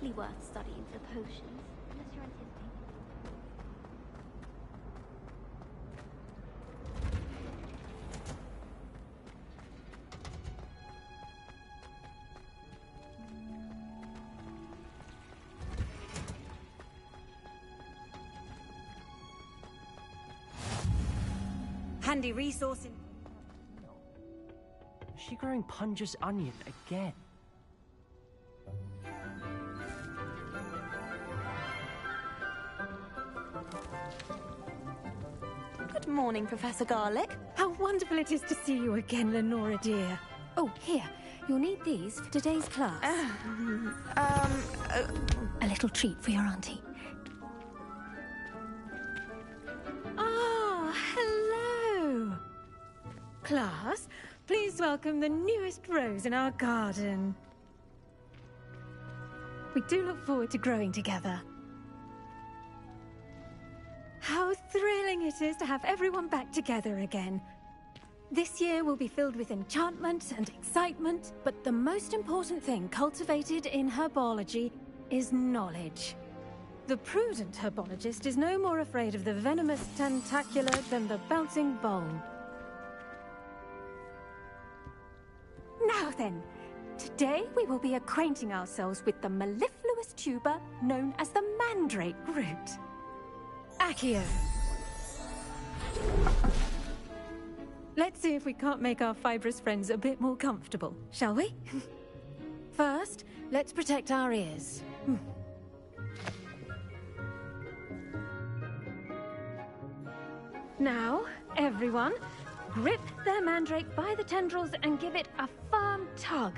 hardly worth studying for potions, unless you're anticipating. Handy resource in... Is she growing Punja's onion again? Good morning, Professor Garlic. How wonderful it is to see you again, Lenora dear. Oh, here. You'll need these for today's class. A little treat for your auntie. Ah, hello. Class, please welcome the newest rose in our garden. We do look forward to growing together. How thrilling it is to have everyone back together again. This year will be filled with enchantment and excitement, but the most important thing cultivated in herbology is knowledge. The prudent herbologist is no more afraid of the venomous tentacular than the bouncing bowl. Now then, today we will be acquainting ourselves with the mellifluous tuber known as the mandrake root. Accio. Let's see if we can't make our fibrous friends a bit more comfortable, shall we? First, let's protect our ears. Now, everyone, grip their mandrake by the tendrils and give it a firm tug.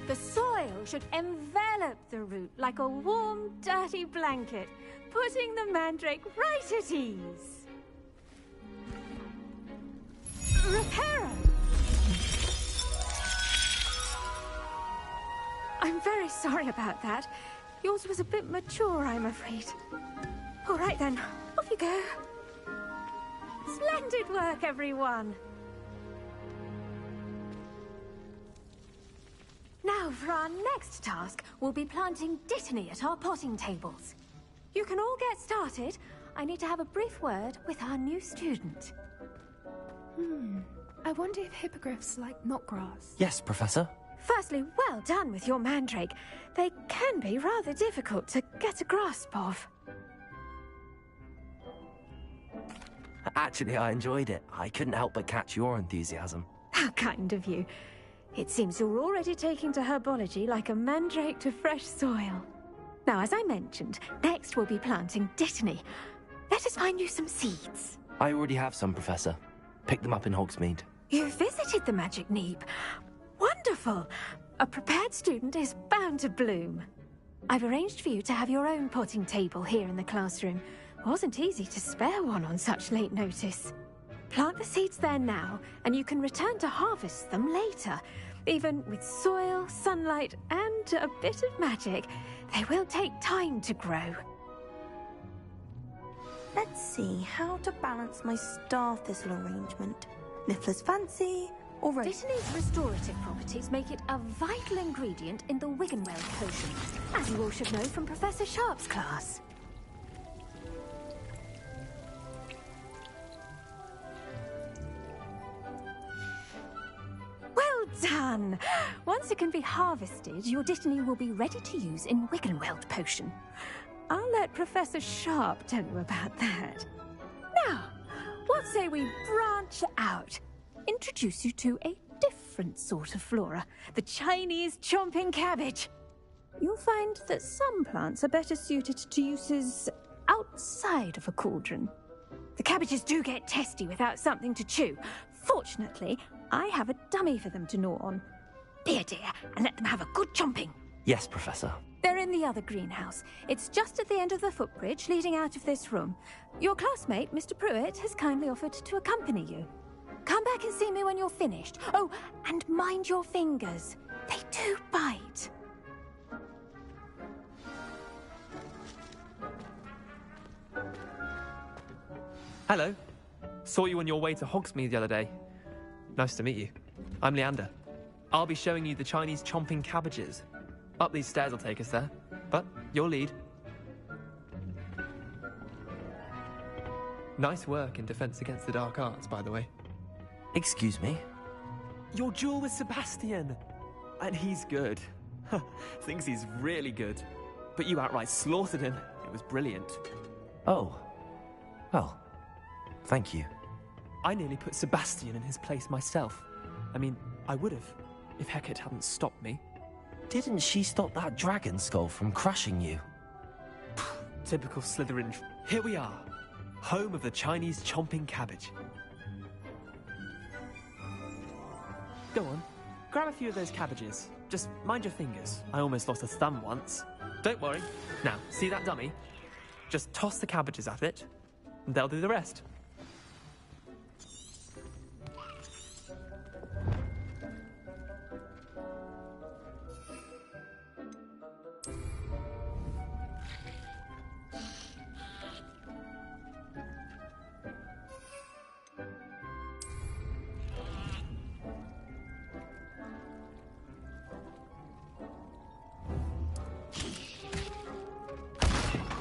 The soil should envelop the root like a warm, dirty blanket, putting the mandrake right at ease. Reparo! I'm very sorry about that. Yours was a bit mature, I'm afraid. All right then, off you go. Splendid work, everyone! Now, for our next task, we'll be planting dittany at our potting tables. You can all get started. I need to have a brief word with our new student. I wonder if hippogriffs like knotgrass. Yes, Professor. Firstly, well done with your mandrake. They can be rather difficult to get a grasp of. Actually, I enjoyed it. I couldn't help but catch your enthusiasm. How kind of you. It seems you're already taking to herbology like a mandrake to fresh soil. Now, as I mentioned, next we'll be planting dittany. Let us find you some seeds. I already have some, Professor. Picked them up in Hogsmeade. You visited the Magic Neep. Wonderful! A prepared student is bound to bloom. I've arranged for you to have your own potting table here in the classroom. Wasn't easy to spare one on such late notice. Plant the seeds there now, and you can return to harvest them later. Even with soil, sunlight, and a bit of magic, they will take time to grow. Let's see how to balance my star thistle arrangement. Niffler's fancy, or Dittany's restorative properties make it a vital ingredient in the Wiggenweld potion, as you all should know from Professor Sharp's class. Well done! Once it can be harvested, your dittany will be ready to use in Wiggenweld potion. I'll let Professor Sharp tell you about that. Now, what say we branch out? Introduce you to a different sort of flora, the Chinese chomping cabbage. You'll find that some plants are better suited to uses outside of a cauldron. The cabbages do get testy without something to chew. Fortunately, I have a dummy for them to gnaw on. Be a dear and let them have a good chomping. Yes, Professor. They're in the other greenhouse. It's just at the end of the footbridge leading out of this room. Your classmate, Mr. Pruitt, has kindly offered to accompany you. Come back and see me when you're finished. Oh, and mind your fingers. They do bite. Hello. Saw you on your way to Hogsmeade the other day. Nice to meet you. I'm Leander. I'll be showing you the Chinese chomping cabbages. Up these stairs will take us there, but you'll lead. Nice work in Defense Against the Dark Arts, by the way. Excuse me? Your duel with Sebastian! And he's good. Thinks he's really good. But you outright slaughtered him. It was brilliant. Oh. Well, thank you. I nearly put Sebastian in his place myself. I mean, I would have, if Hecate hadn't stopped me. Didn't she stop that dragon skull from crushing you? Typical Slytherin. Here we are. Home of the Chinese chomping cabbage. Go on. Grab a few of those cabbages. Just mind your fingers. I almost lost a thumb once. Don't worry. Now, see that dummy? Just toss the cabbages at it, and they'll do the rest.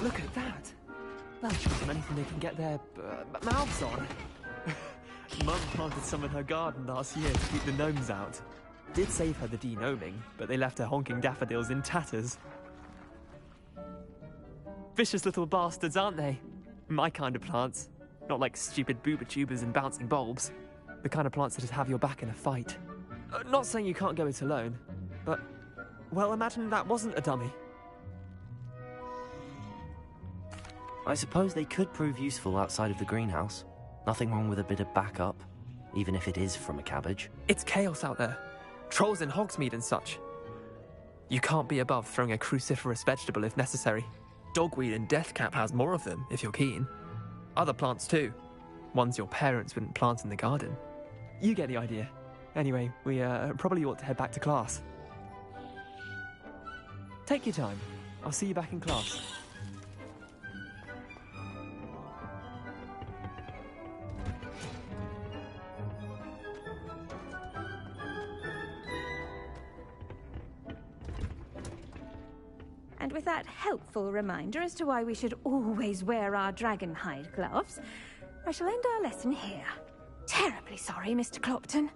Look at that! They'll choke on anything they can get their mouths on. Mum planted some in her garden last year to keep the gnomes out. Did save her the de-gnoming, but they left her honking daffodils in tatters. Vicious little bastards, aren't they? My kind of plants. Not like stupid booba tubers and bouncing bulbs. The kind of plants that'd have your back in a fight. Not saying you can't go it alone, but... well, imagine that wasn't a dummy. I suppose they could prove useful outside of the greenhouse. Nothing wrong with a bit of backup, even if it is from a cabbage. It's chaos out there. Trolls in Hogsmeade and such. You can't be above throwing a cruciferous vegetable if necessary. Dogweed and deathcap has more of them, if you're keen. Other plants too. Ones your parents wouldn't plant in the garden. You get the idea. Anyway, we probably ought to head back to class. Take your time. I'll see you back in class. And with that helpful reminder as to why we should always wear our dragon hide gloves, I shall end our lesson here. Terribly sorry, Mr. Clopton.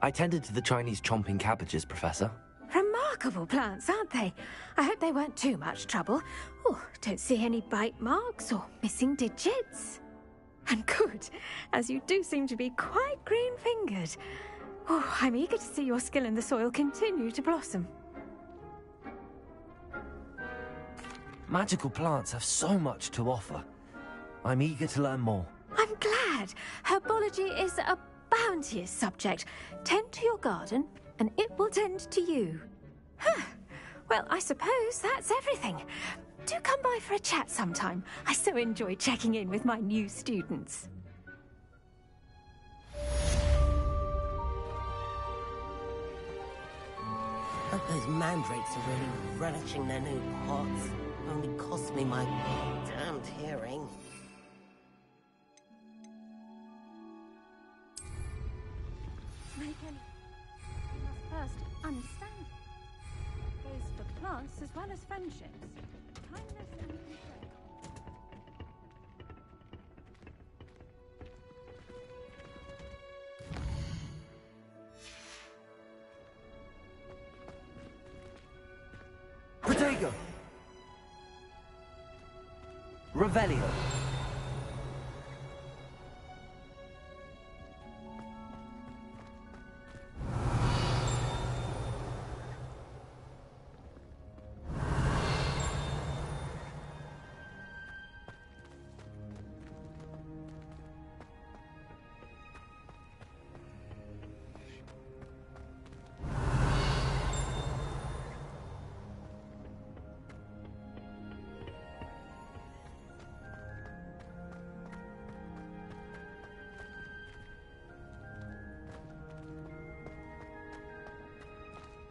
I tended to the Chinese chomping cabbages, Professor. Remarkable plants, aren't they? I hope they weren't too much trouble. Oh, don't see any bite marks or missing digits. And good, as you do seem to be quite green-fingered. Oh, I'm eager to see your skill in the soil continue to blossom. Magical plants have so much to offer. I'm eager to learn more. I'm glad. Herbology is a bounteous subject. Tend to your garden, and it will tend to you. Huh. Well, I suppose that's everything. Do come by for a chat sometime. I so enjoy checking in with my new students. Hope those mandrakes are really relishing their new pots. Only cost me my damned hearing. Make any... You must first understand. Goes for plants as well as friendships. Kindness and concern. Protego! Revelio!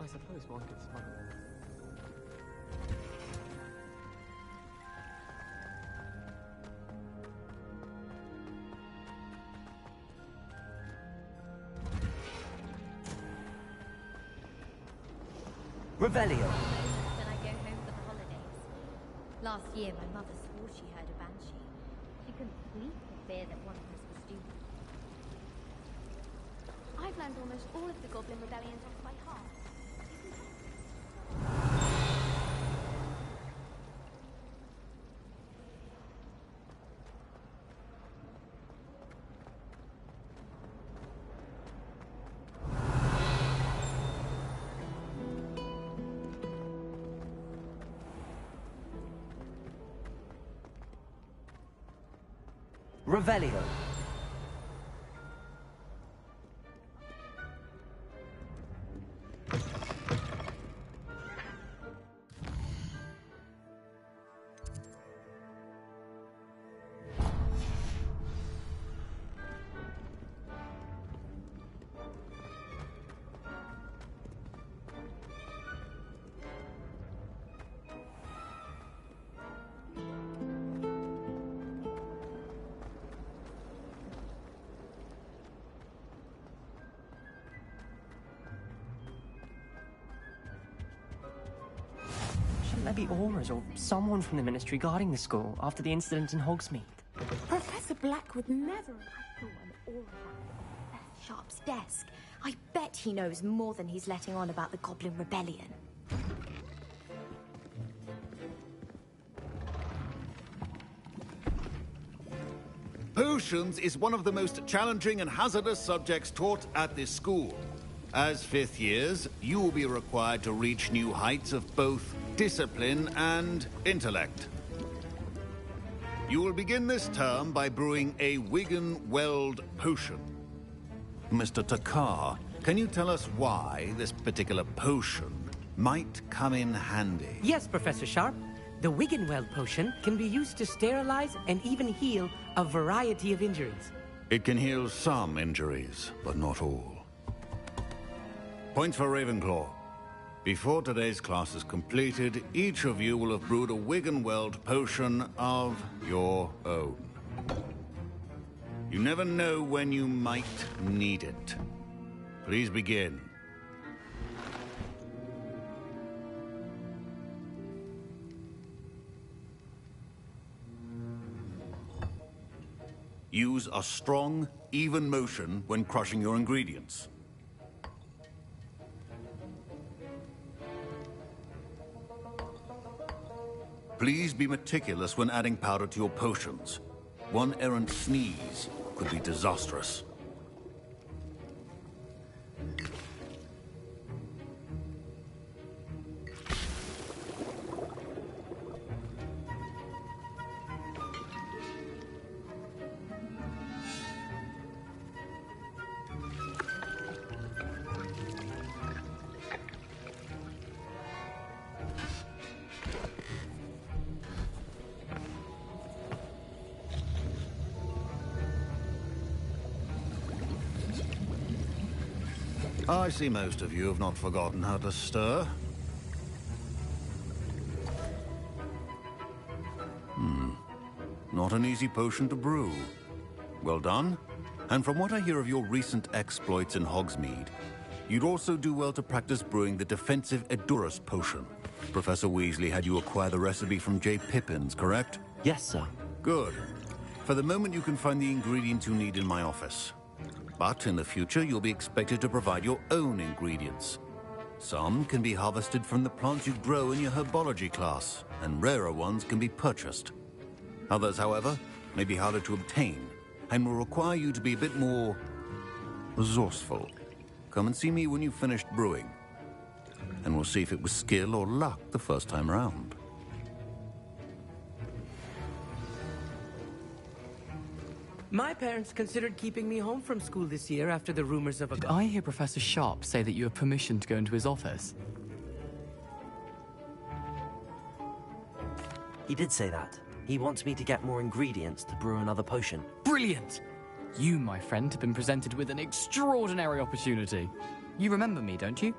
I suppose one could smile. Revelio! Then I go home for the holidays. Last year, my mother swore she heard a banshee. She couldn't sleep for fear that one of us was doomed. I've learned almost all of the Goblin Rebellion songs by heart. Revelio! Shouldn't there be auras or someone from the Ministry guarding the school after the incident in Hogsmeade? Professor Black would never. I saw an aura at Professor Sharp's desk. I bet he knows more than he's letting on about the Goblin Rebellion. Potions is one of the most challenging and hazardous subjects taught at this school. As fifth years, you will be required to reach new heights of both discipline and intellect. You will begin this term by brewing a Wiggenweld potion. Mr. Takar, can you tell us why this particular potion might come in handy? Yes, Professor Sharp. The Wiggenweld potion can be used to sterilize and even heal a variety of injuries. It can heal some injuries, but not all. Points for Ravenclaw. Before today's class is completed, each of you will have brewed a Wiggenweld potion of your own. You never know when you might need it. Please begin. Use a strong, even motion when crushing your ingredients. Please be meticulous when adding powder to your potions. One errant sneeze could be disastrous. I see most of you have not forgotten how to stir. Not an easy potion to brew. Well done. And from what I hear of your recent exploits in Hogsmeade, you'd also do well to practice brewing the defensive Edurus potion. Professor Weasley had you acquire the recipe from J. Pippins, correct? Yes, sir. Good. For the moment, you can find the ingredients you need in my office. But in the future, you'll be expected to provide your own ingredients. Some can be harvested from the plants you grow in your herbology class, and rarer ones can be purchased. Others, however, may be harder to obtain, and will require you to be a bit more resourceful. Come and see me when you've finished brewing, and we'll see if it was skill or luck the first time around. My parents considered keeping me home from school this year after the rumors of a... Did I hear Professor Sharp say that you have permission to go into his office? He did say that. He wants me to get more ingredients to brew another potion. Brilliant! You, my friend, have been presented with an extraordinary opportunity. You remember me, don't you?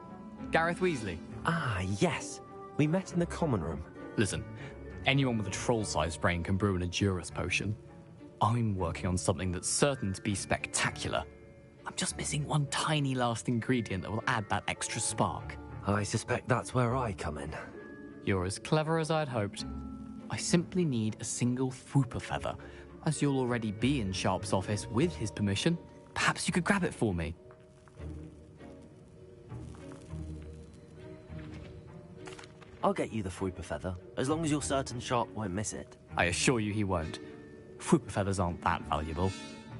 Gareth Weasley. Ah, yes. We met in the common room. Listen, anyone with a troll-sized brain can brew an Edurus potion. I'm working on something that's certain to be spectacular. I'm just missing one tiny last ingredient that will add that extra spark. I suspect that's where I come in. You're as clever as I'd hoped. I simply need a single Fwooper feather. As you'll already be in Sharp's office with his permission, perhaps you could grab it for me. I'll get you the Fwooper feather, as long as you're certain Sharp won't miss it. I assure you he won't. Fwooper feathers aren't that valuable.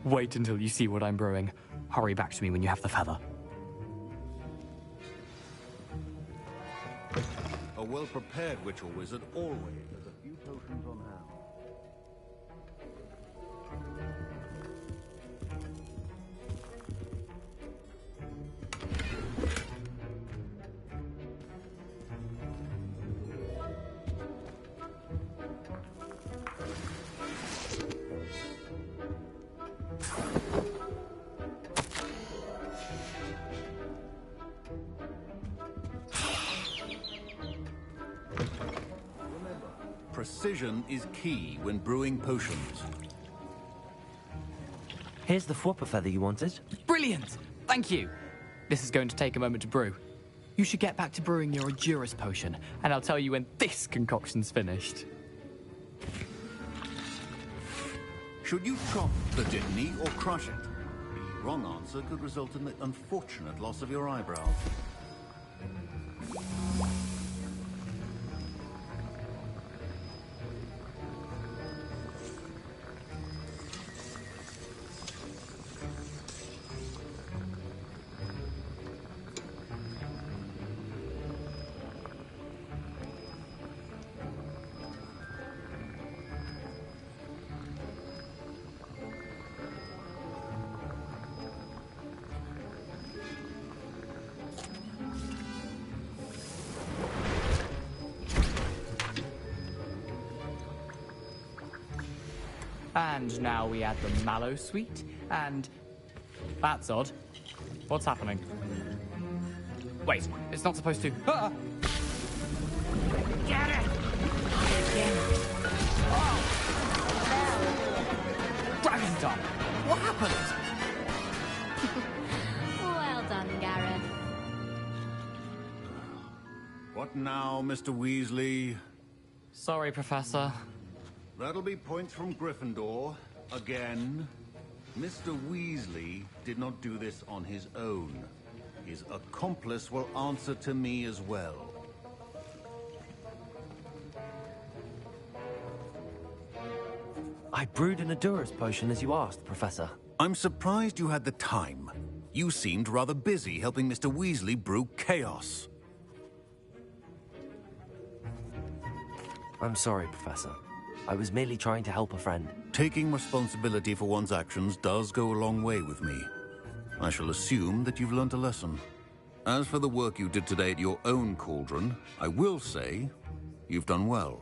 Wait until you see what I'm brewing. Hurry back to me when you have the feather. A well-prepared witch or wizard always has a few potions on hand. Precision is key when brewing potions. Here's the Fwooper feather you wanted. Brilliant! Thank you! This is going to take a moment to brew. You should get back to brewing your Edurus potion, and I'll tell you when this concoction's finished. Should you chop the Dittany or crush it? The wrong answer could result in the unfortunate loss of your eyebrows. And now we add the mallow sweet, and... That's odd. What's happening? Wait, it's not supposed to... Ah! Get it! Dragon Tongue! What happened? Well done, Gareth. What now, Mr. Weasley? Sorry, Professor. That'll be points from Gryffindor. Again. Mr. Weasley did not do this on his own. His accomplice will answer to me as well. I brewed an Edurus potion as you asked, Professor. I'm surprised you had the time. You seemed rather busy helping Mr. Weasley brew chaos. I'm sorry, Professor. I was merely trying to help a friend. Taking responsibility for one's actions does go a long way with me. I shall assume that you've learnt a lesson. As for the work you did today at your own cauldron, I will say you've done well.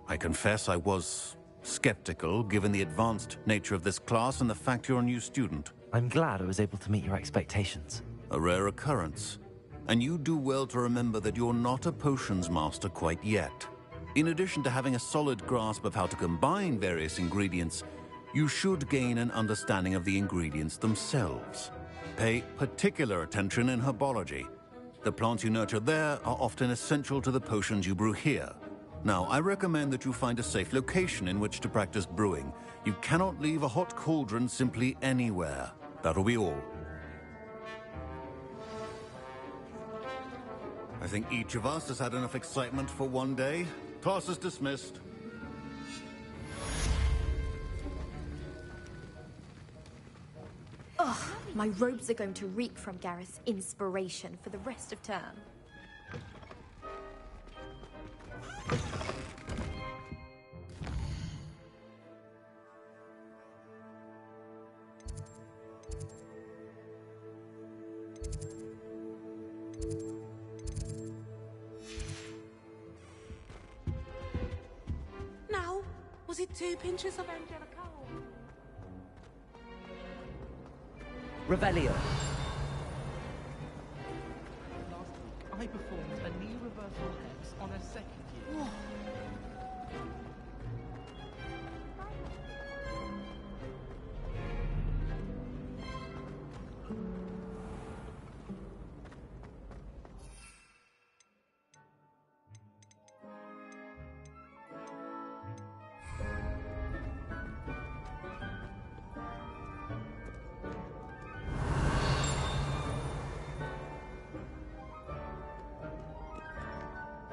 I confess I was skeptical, given the advanced nature of this class and the fact you're a new student. I'm glad I was able to meet your expectations. A rare occurrence. And you do well to remember that you're not a potions master quite yet. In addition to having a solid grasp of how to combine various ingredients, you should gain an understanding of the ingredients themselves. Pay particular attention in herbology. The plants you nurture there are often essential to the potions you brew here. Now, I recommend that you find a safe location in which to practice brewing. You cannot leave a hot cauldron simply anywhere. That'll be all. I think each of us has had enough excitement for one day. Class is dismissed. Ugh, my robes are going to reek from Gareth's inspiration for the rest of term. Now, was it 2 pinches of Angelica? Revelio. I I performed a knee reversal hex on a second year.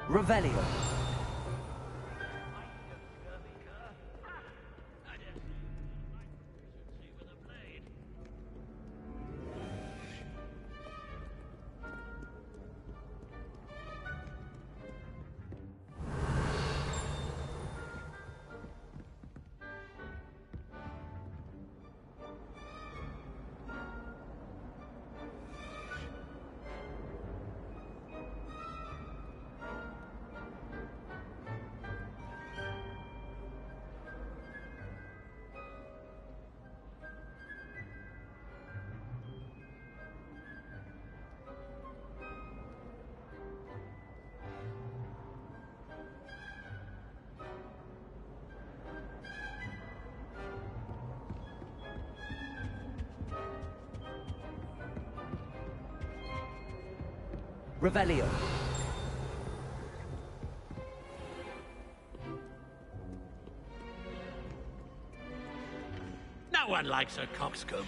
Revelio. Revelio. No one likes a coxcomb.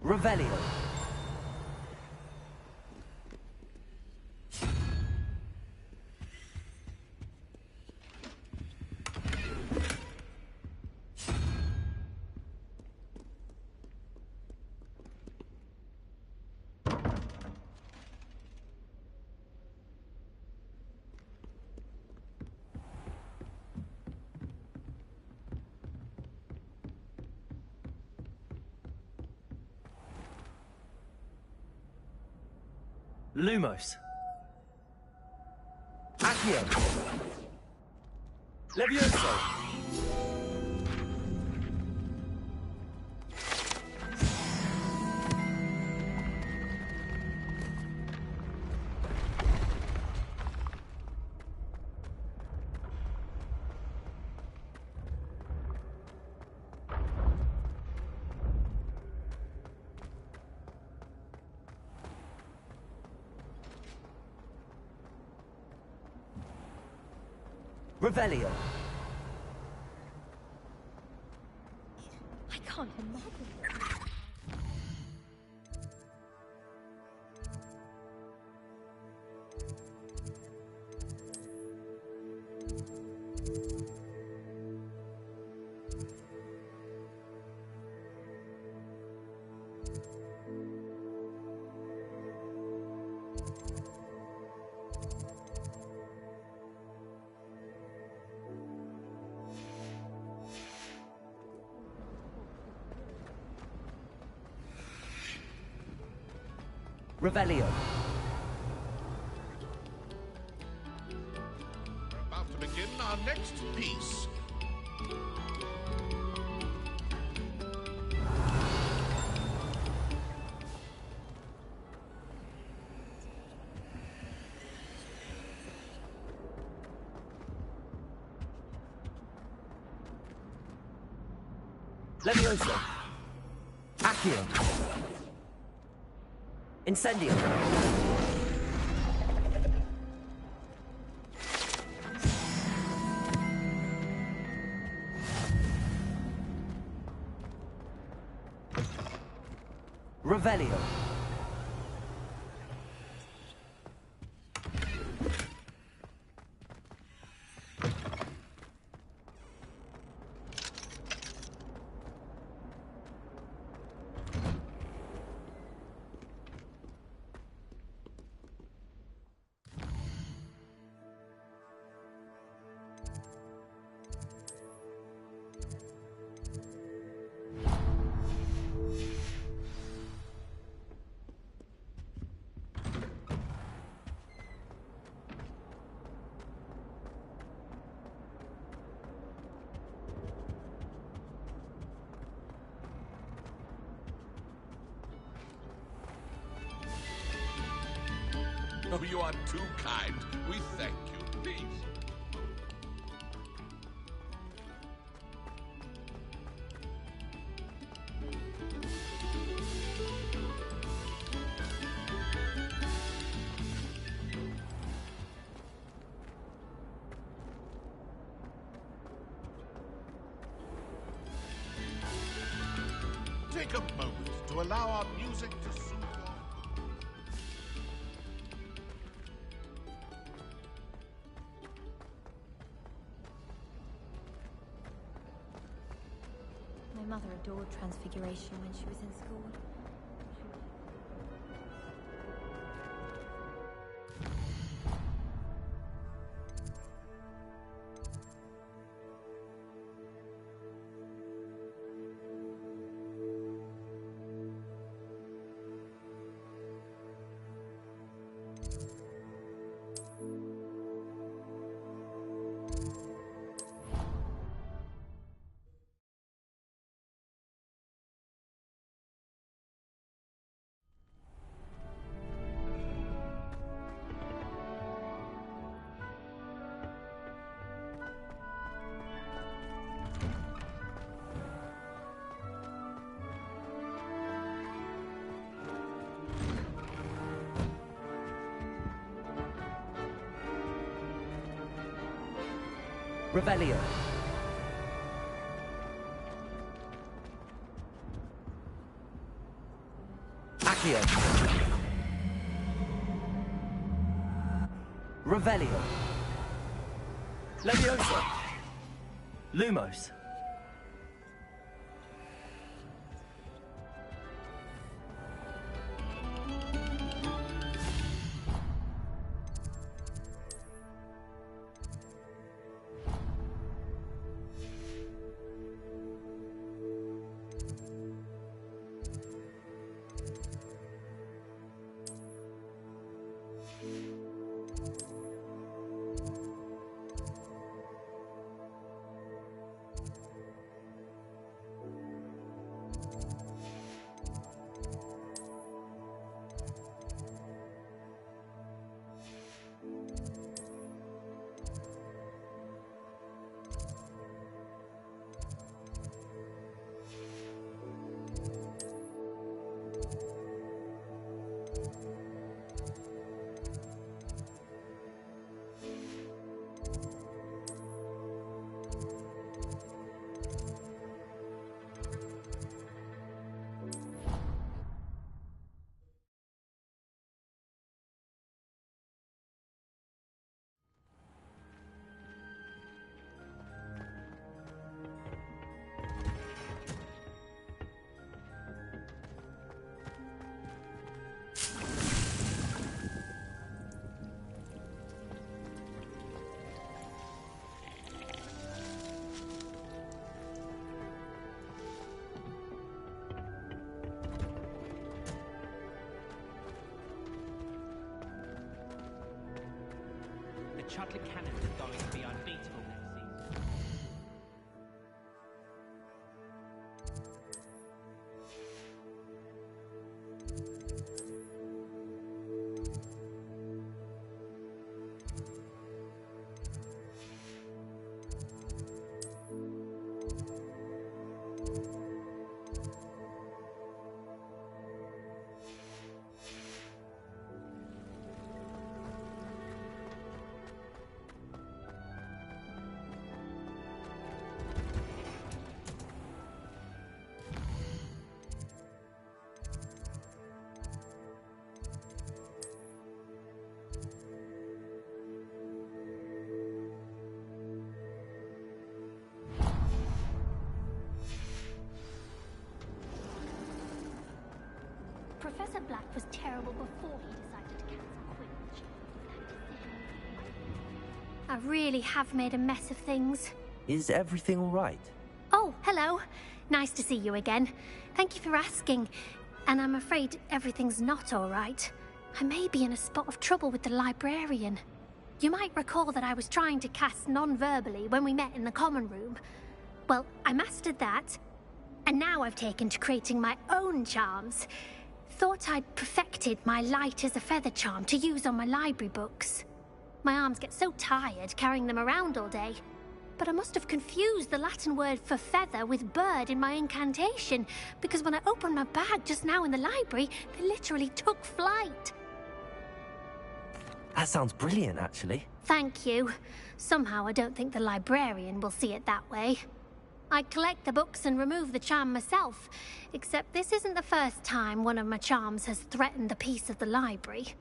Revelio. Lumos. Accio. Levioso. Revelio. I can't imagine. Revelio. We're about to begin our next piece. Levioso. Accio. Incendio. Revelio. Oh, you are too kind. We thank you. Please. Take a moment to allow our music to soothe your... My mother adored Transfiguration when she was in school. Revelio. Accio. Revelio. Leviosa. Lumos. Chocolate cannons are going to be unbeatable next season. Professor Black was terrible before he decided to cancel Quidditch. I really have made a mess of things. Is everything all right? Oh, hello. Nice to see you again. Thank you for asking. And I'm afraid everything's not all right. I may be in a spot of trouble with the librarian. You might recall that I was trying to cast non-verbally when we met in the common room. Well, I mastered that. And now I've taken to creating my own charms. thought I'd perfected my light as a feather charm to use on my library books. My arms get so tired carrying them around all day. But I must have confused the Latin word for feather with bird in my incantation, because when I opened my bag just now in the library, they literally took flight. That sounds brilliant, actually. Thank you. Somehow I don't think the librarian will see it that way. I collect the books and remove the charm myself, except this isn't the first time one of my charms has threatened the peace of the library.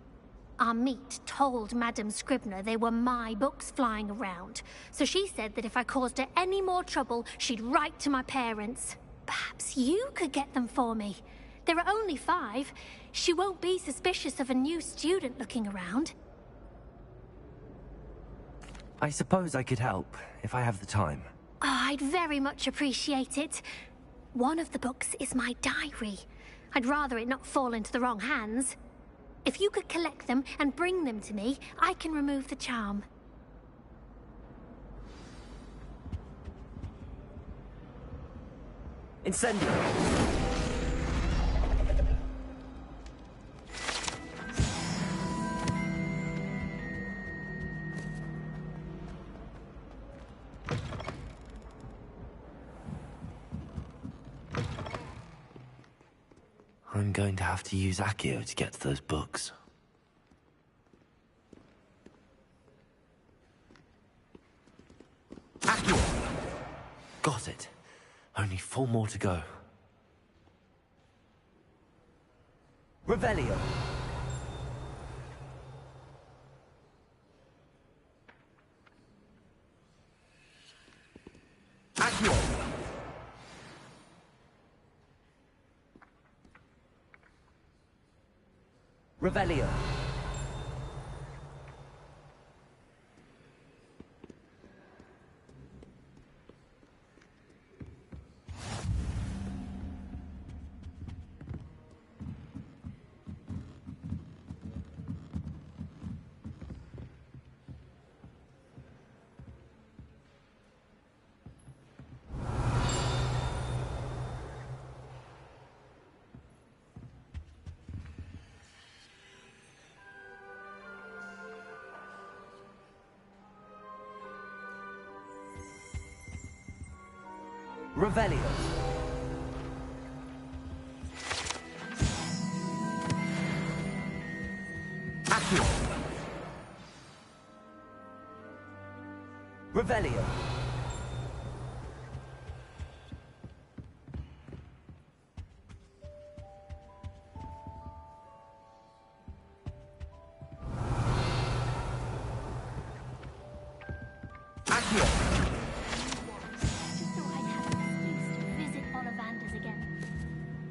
Our meet told Madame Scribner they were my books flying around, so she said that if I caused her any more trouble, she'd write to my parents. Perhaps you could get them for me. There are only 5. She won't be suspicious of a new student looking around. I suppose I could help, if I have the time. Oh, I'd very much appreciate it. One of the books is my diary. I'd rather it not fall into the wrong hands. If you could collect them and bring them to me, I can remove the charm. Incendio! I'm going to have to use Accio to get to those books. Accio! Got it. Only 4 more to go. Revelio! Accio! Revelio. Revelio. Accio. Revelio.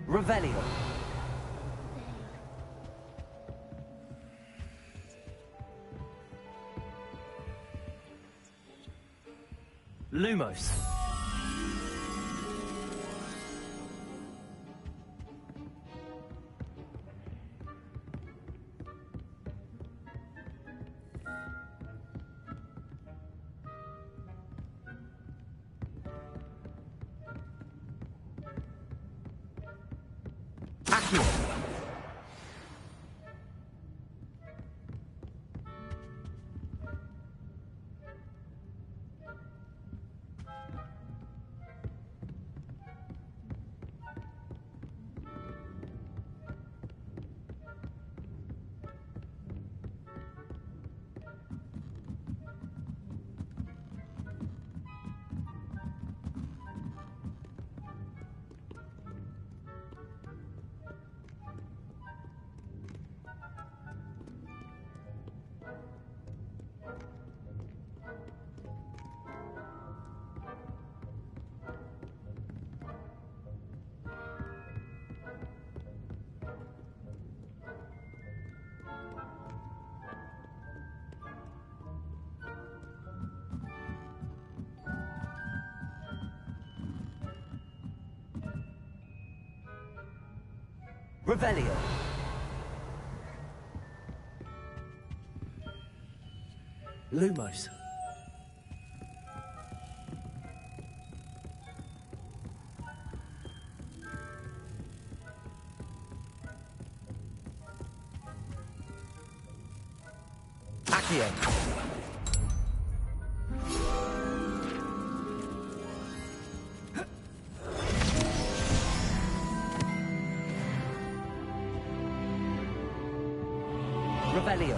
Revelio. Lumos. Accio. Revelio. Lumos. Accio. Revelio.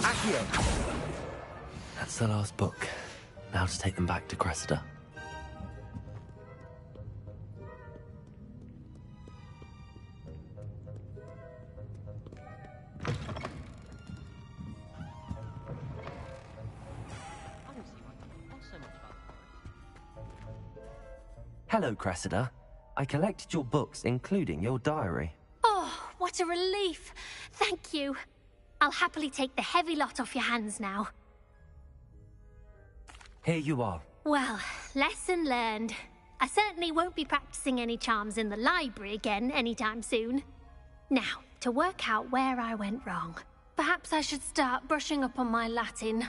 Accio. That's the last book. Now to take them back to Cressida. Hello, Cressida. I collected your books, including your diary. Oh, what a relief. Thank you. I'll happily take the heavy lot off your hands now. Here you are. Well, lesson learned. I certainly won't be practicing any charms in the library again anytime soon. Now, to work out where I went wrong. Perhaps I should start brushing up on my Latin.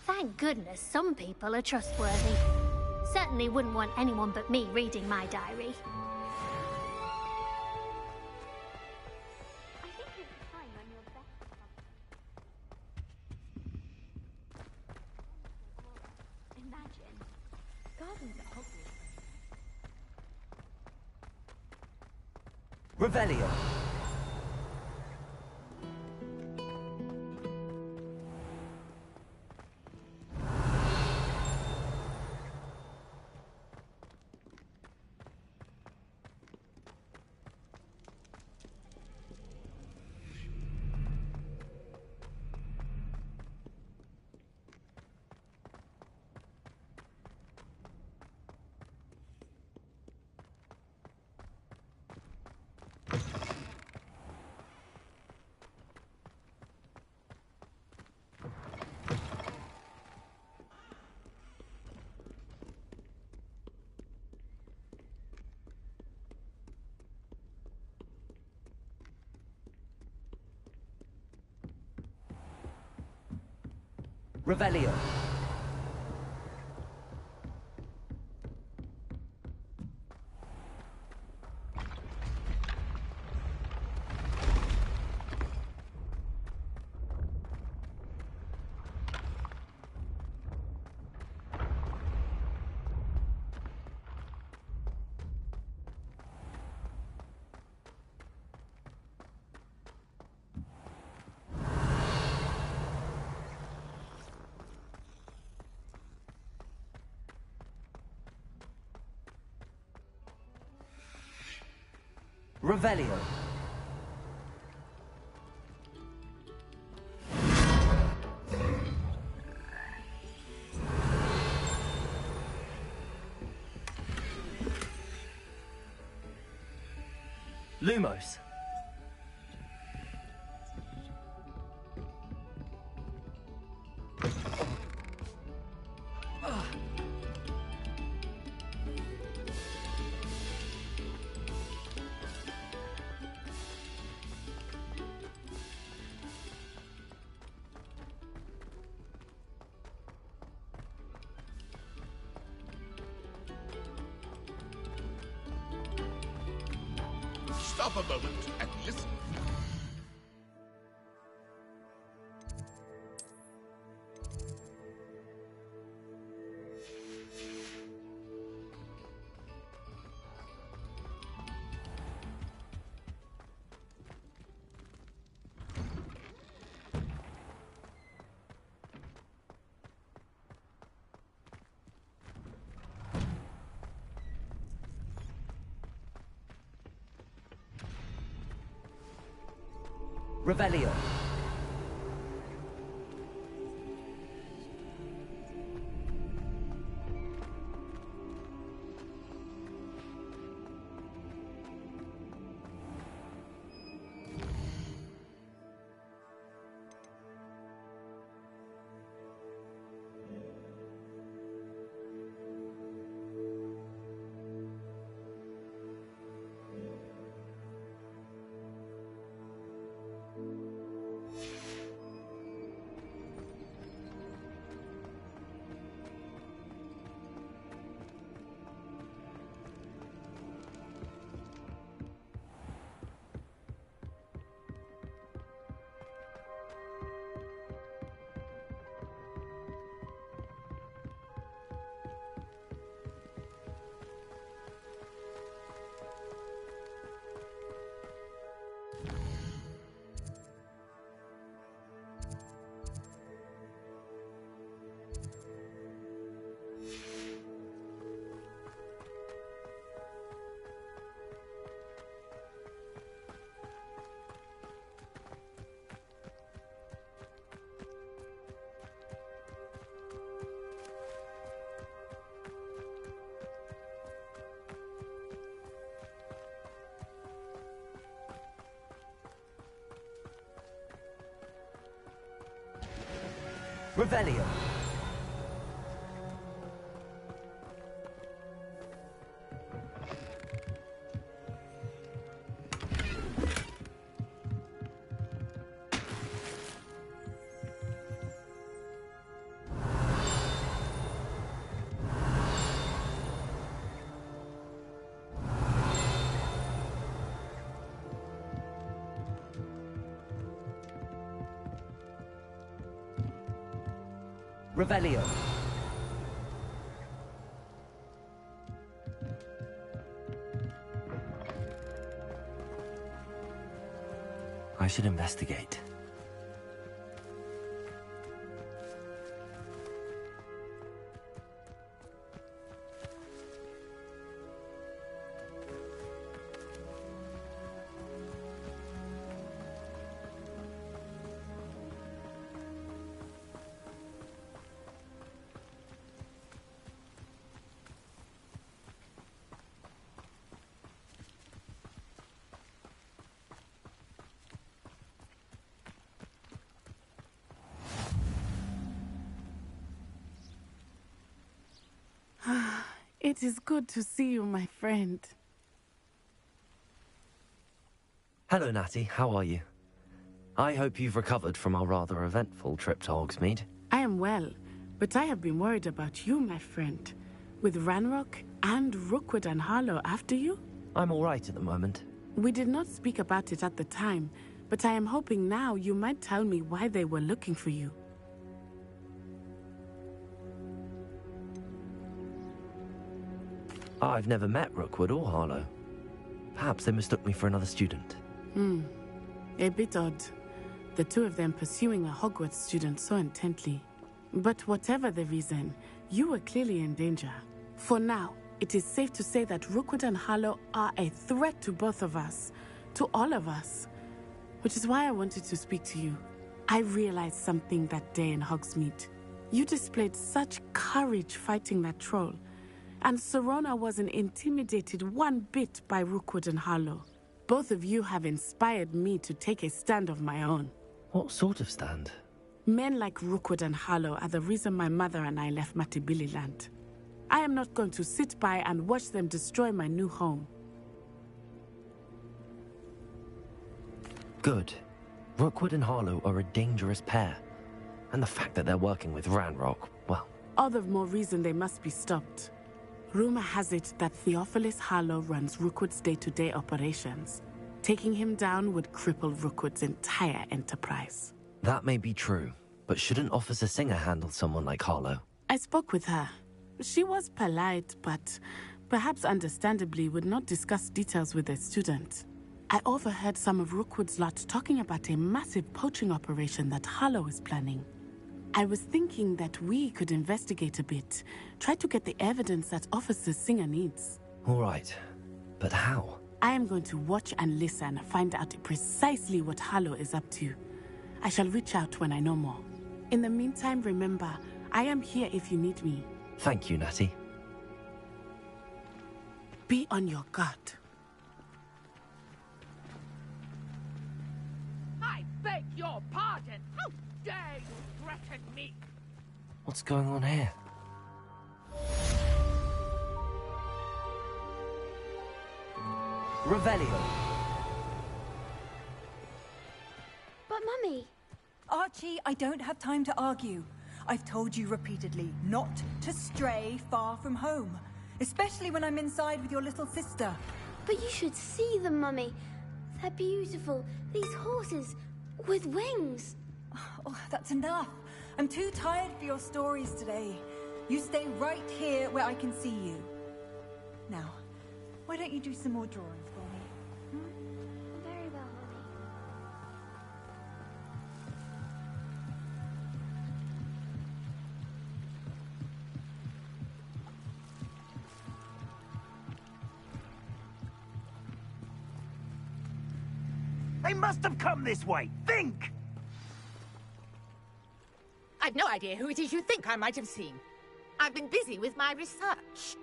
Thank goodness some people are trustworthy. Certainly wouldn't want anyone but me reading my diary. Imagine. Gardens at Hogwarts. Revelio. Revelio. Revelio. Lumos. Stop a moment and listen. Revelio. Revelio. Revelio. I should investigate. It is good to see you, my friend. Hello, Natty. How are you? I hope you've recovered from our rather eventful trip to Hogsmeade. I am well, but I have been worried about you, my friend. With Ranrock and Rookwood and Harlow after you? I'm all right at the moment. We did not speak about it at the time, but I am hoping now you might tell me why they were looking for you. I've never met Rookwood or Harlow. Perhaps they mistook me for another student. A bit odd. The two of them pursuing a Hogwarts student so intently. But whatever the reason, you were clearly in danger. For now, it is safe to say that Rookwood and Harlow are a threat to both of us. To all of us. Which is why I wanted to speak to you. I realized something that day in Hogsmeade. You displayed such courage fighting that troll. And Serona wasn't intimidated one bit by Rookwood and Harlow. Both of you have inspired me to take a stand of my own. What sort of stand? Men like Rookwood and Harlow are the reason my mother and I left Matibili land. I am not going to sit by and watch them destroy my new home. Good. Rookwood and Harlow are a dangerous pair. And the fact that they're working with Ranrock, well... All the more reason they must be stopped. Rumor has it that Theophilus Harlow runs Rookwood's day-to-day operations. Taking him down would cripple Rookwood's entire enterprise. That may be true, but shouldn't Officer Singer handle someone like Harlow? I spoke with her. She was polite, but perhaps understandably would not discuss details with a student. I overheard some of Rookwood's lot talking about a massive poaching operation that Harlow is planning. I was thinking that we could investigate a bit, try to get the evidence that Officer Singer needs. All right, but how? I am going to watch and listen, find out precisely what Harlow is up to. I shall reach out when I know more. In the meantime, remember, I am here if you need me. Thank you, Natty. Be on your guard. I beg your pardon! How dare you threaten me? What's going on here? Revelio. But Mummy... Archie, I don't have time to argue. I've told you repeatedly not to stray far from home. Especially when I'm inside with your little sister. But you should see them, Mummy. They're beautiful. These horses with wings. Oh, that's enough. I'm too tired for your stories today. You stay right here where I can see you. Now, why don't you do some more drawings for me? Very well, Mummy. They must have come this way. Think! I've no idea who it is you think I might have seen. I've been busy with my research.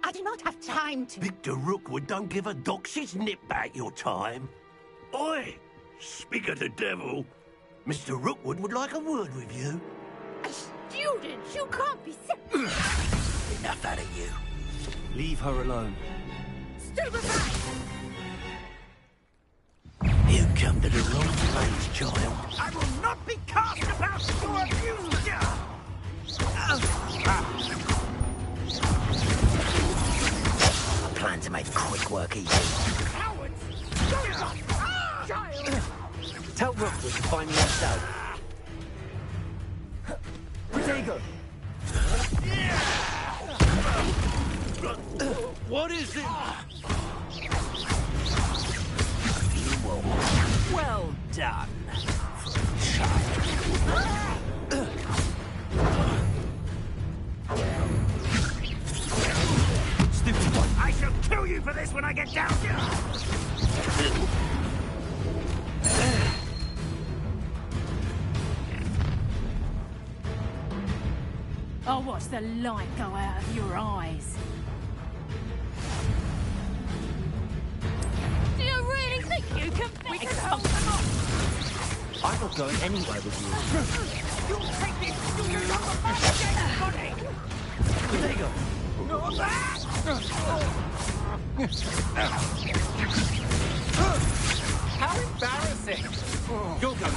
I do not have time to... Victor Rookwood don't give a doxy's nip back your time. Oi! Speak of the devil. Mr. Rookwood would like a word with you. students! You can't be serious! Enough out of you. Leave her alone. Stupefy! You come to the wrong place, child. I will not be cast about your abuse! I plan to make quick work of you. Cowards! Child! Tell Rookwood to find me himself. Protego! What is it? Well done. Stupid one! I shall kill you for this when I get down here! I'll watch the light go out of your eyes. Do you really think you can fix it? I'm not going anywhere with you. You'll take this! You'll get on the dead body! Protego! How embarrassing! You'll go.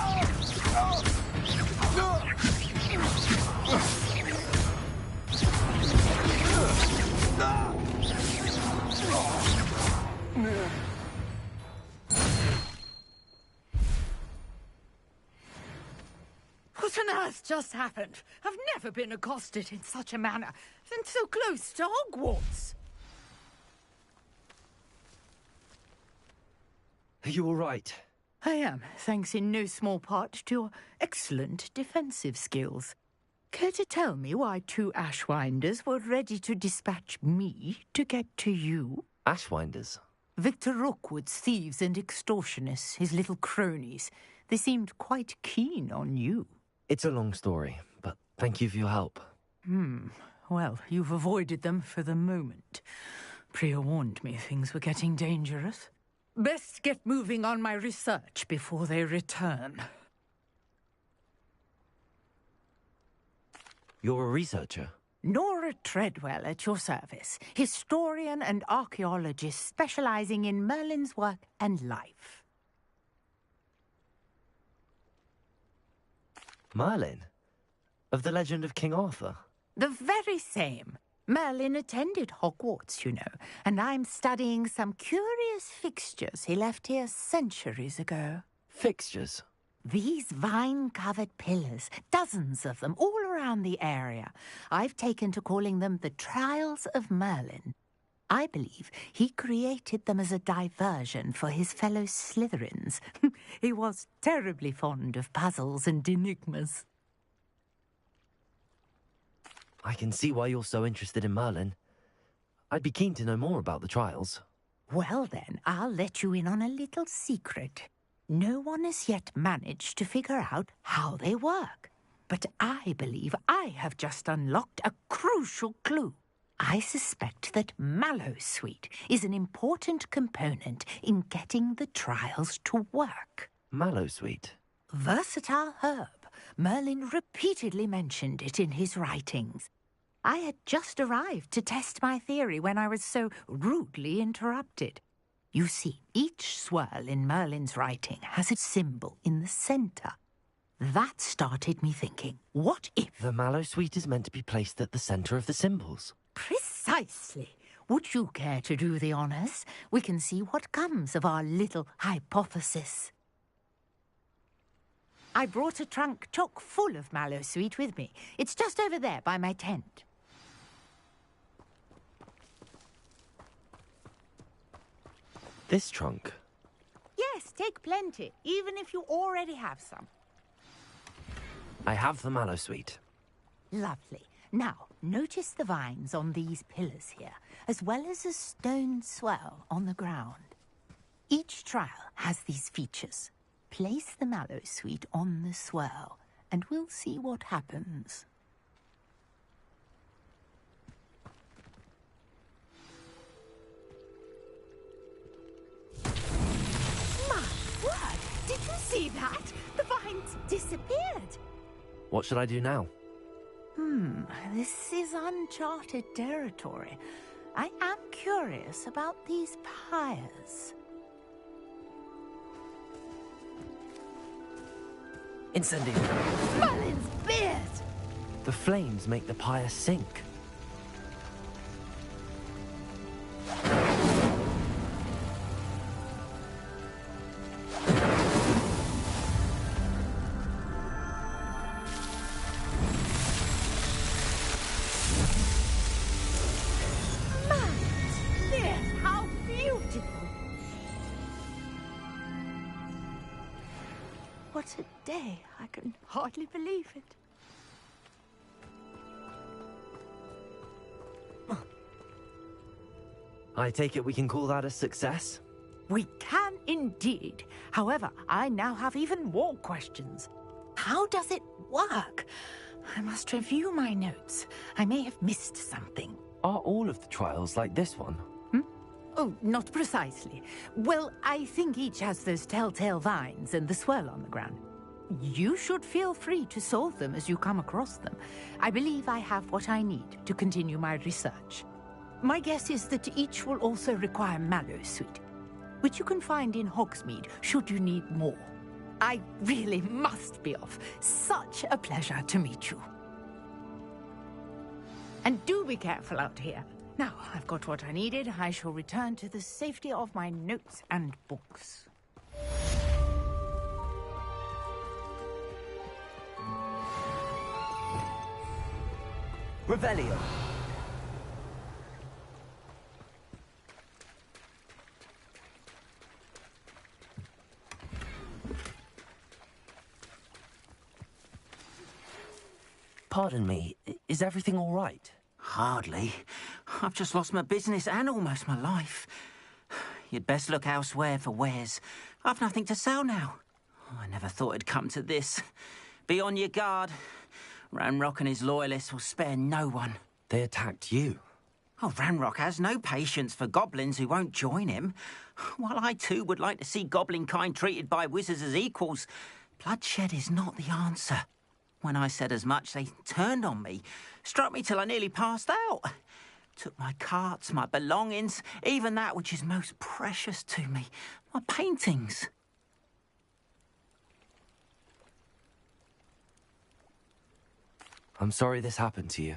What on earth just happened? I've never been accosted in such a manner, and so close to Hogwarts. Are you all right? I am, thanks in no small part to your excellent defensive skills. Care to tell me why two Ashwinders were ready to dispatch me to get to you? Ashwinders? Victor Rookwood's thieves and extortionists, his little cronies. They seemed quite keen on you. It's a long story, but thank you for your help. Well, you've avoided them for the moment. Priya warned me things were getting dangerous. Best get moving on my research before they return. You're a researcher? Nora Treadwell at your service, historian and archaeologist specializing in Merlin's work and life. Merlin? Of the legend of King Arthur? The very same. Merlin attended Hogwarts, you know, and I'm studying some curious fixtures he left here centuries ago. Fixtures? These vine-covered pillars, dozens of them, all around the area. I've taken to calling them the Trials of Merlin. I believe he created them as a diversion for his fellow Slytherins. He was terribly fond of puzzles and enigmas. I can see why you're so interested in Merlin. I'd be keen to know more about the trials. Well then, I'll let you in on a little secret. No one has yet managed to figure out how they work. But I believe I have just unlocked a crucial clue. I suspect that Mallowsweet is an important component in getting the trials to work. Mallowsweet? Versatile herb. Merlin repeatedly mentioned it in his writings. I had just arrived to test my theory when I was so rudely interrupted. You see, each swirl in Merlin's writing has a symbol in the centre. That started me thinking, what if... The Mallowsweet is meant to be placed at the centre of the symbols. Precisely. Would you care to do the honours? We can see what comes of our little hypothesis. I brought a trunk chock full of Mallowsweet with me. It's just over there by my tent. This trunk? Yes, take plenty, even if you already have some. I have the Mallowsweet. Lovely. Now, notice the vines on these pillars here, as well as a stone swell on the ground. Each trial has these features. Place the Mallowsweet on the swirl, and we'll see what happens. My word! Did you see that? The vines disappeared. What should I do now? This is uncharted territory. I am curious about these pyres. Incendio! Merlin's beard! The flames make the pyre sink. What a day. I can hardly believe it. I take it we can call that a success? We can indeed. However, I now have even more questions. How does it work? I must review my notes. I may have missed something. Are all of the trials like this one? Oh, not precisely. Well, I think each has those telltale vines and the swirl on the ground. You should feel free to solve them as you come across them. I believe I have what I need to continue my research. My guess is that each will also require mallow sweet, which you can find in Hogsmeade should you need more. I really must be off. Such a pleasure to meet you. And do be careful out here. Now, I've got what I needed. I shall return to the safety of my notes and books. Revelio! Pardon me, is everything all right? Hardly. I've just lost my business and almost my life. You'd best look elsewhere for wares. I've nothing to sell now. I never thought it'd come to this. Be on your guard. Ranrock and his loyalists will spare no one. They attacked you? Oh, Ranrock has no patience for goblins who won't join him. While I too would like to see goblin kind treated by wizards as equals, bloodshed is not the answer. When I said as much, they turned on me, struck me till I nearly passed out. Took my carts, my belongings, even that which is most precious to me, my paintings. I'm sorry this happened to you.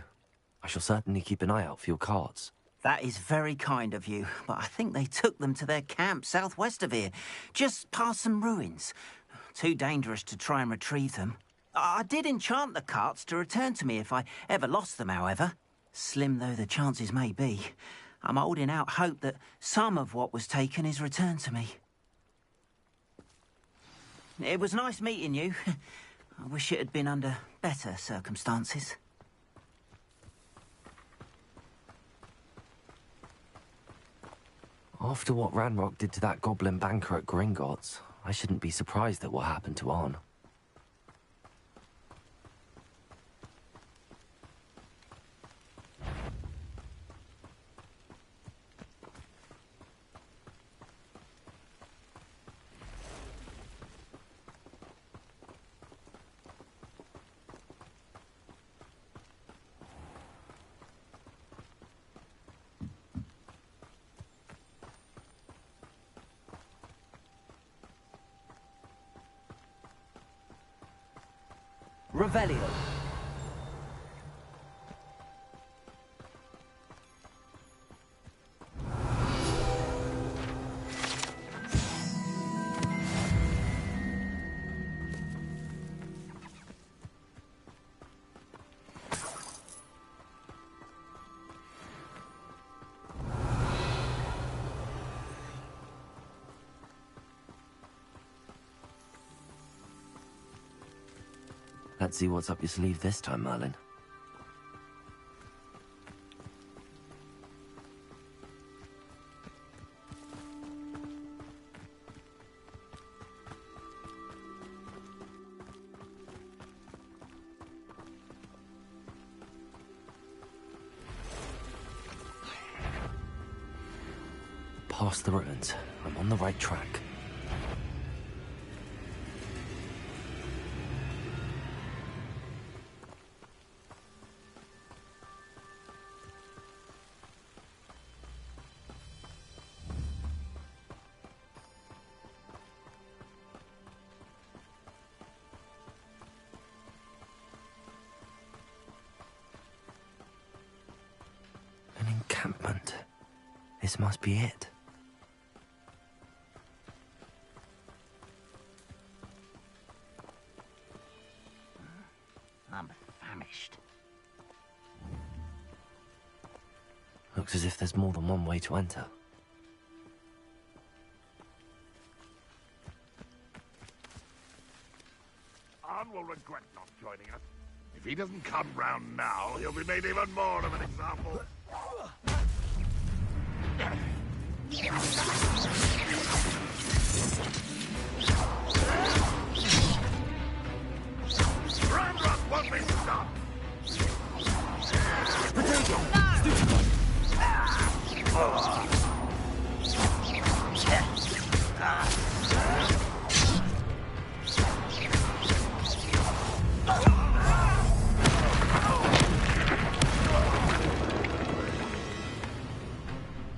I shall certainly keep an eye out for your carts. That is very kind of you, but I think they took them to their camp southwest of here, just past some ruins. Too dangerous to try and retrieve them. I did enchant the carts to return to me if I ever lost them, however. Slim though the chances may be, I'm holding out hope that some of what was taken is returned to me. It was nice meeting you. I wish it had been under better circumstances. After what Ranrock did to that goblin banker at Gringotts, I shouldn't be surprised at what happened to Arn. Revelio. Let's see what's up your sleeve this time, Merlin. Past the ruins. I'm on the right track. This must be it. I'm famished. Looks as if there's more than one way to enter. Arn will regret not joining us. If he doesn't come round now, he'll be made even more of an example. Ramrock won't be stopped!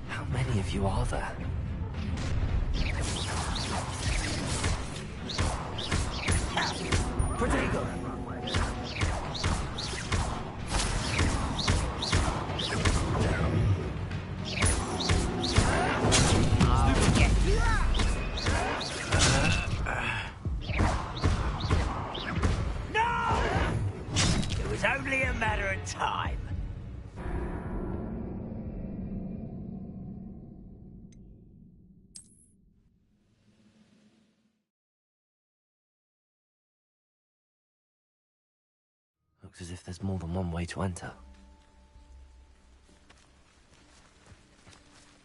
How many of you are there? Protego! It was only a matter of time. Looks as if there's more than one way to enter.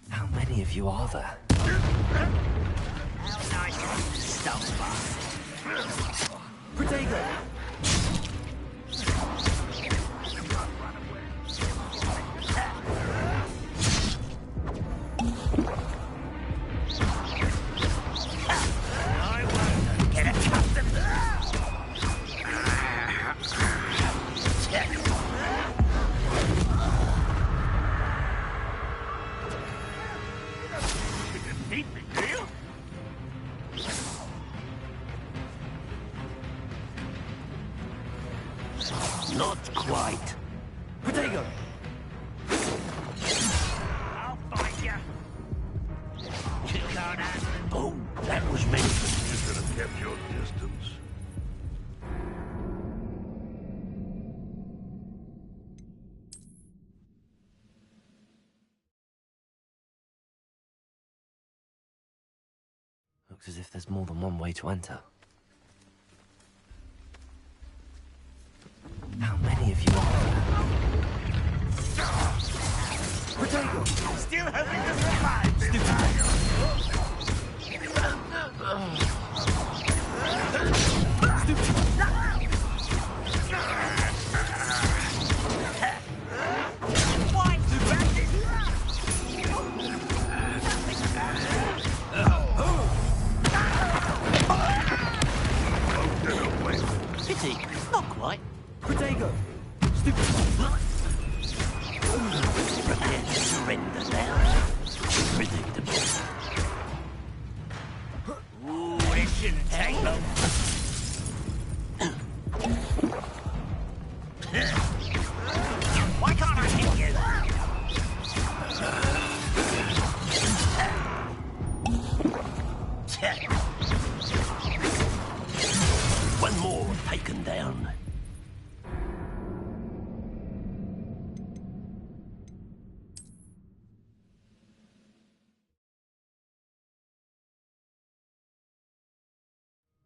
How many of you are there? How nice of you to stop by. Protego! I won't get accustomed to You didn't need me, do you? Not quite. Protego! I'll fight you. You can't handle it. Oh, that was meant. You should have kept your distance. Looks as if there's more than one way to enter. How many of you are there? Protego! Still hoping to survive this Pity, not quite. Protego! Stupid! Prepare to surrender now. Predictable. Ooh, this shouldn't take long. Why can't I hit you? One more taken down.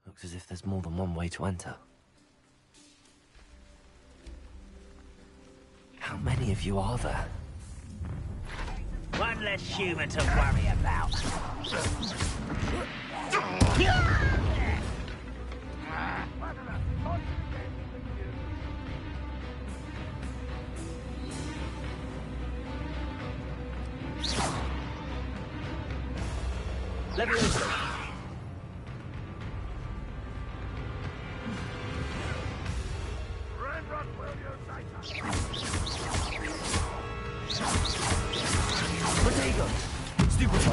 Looks as if there's more than one way to enter. How many of you are there? One less human to worry about. Leviosa! Protego! Stupefy!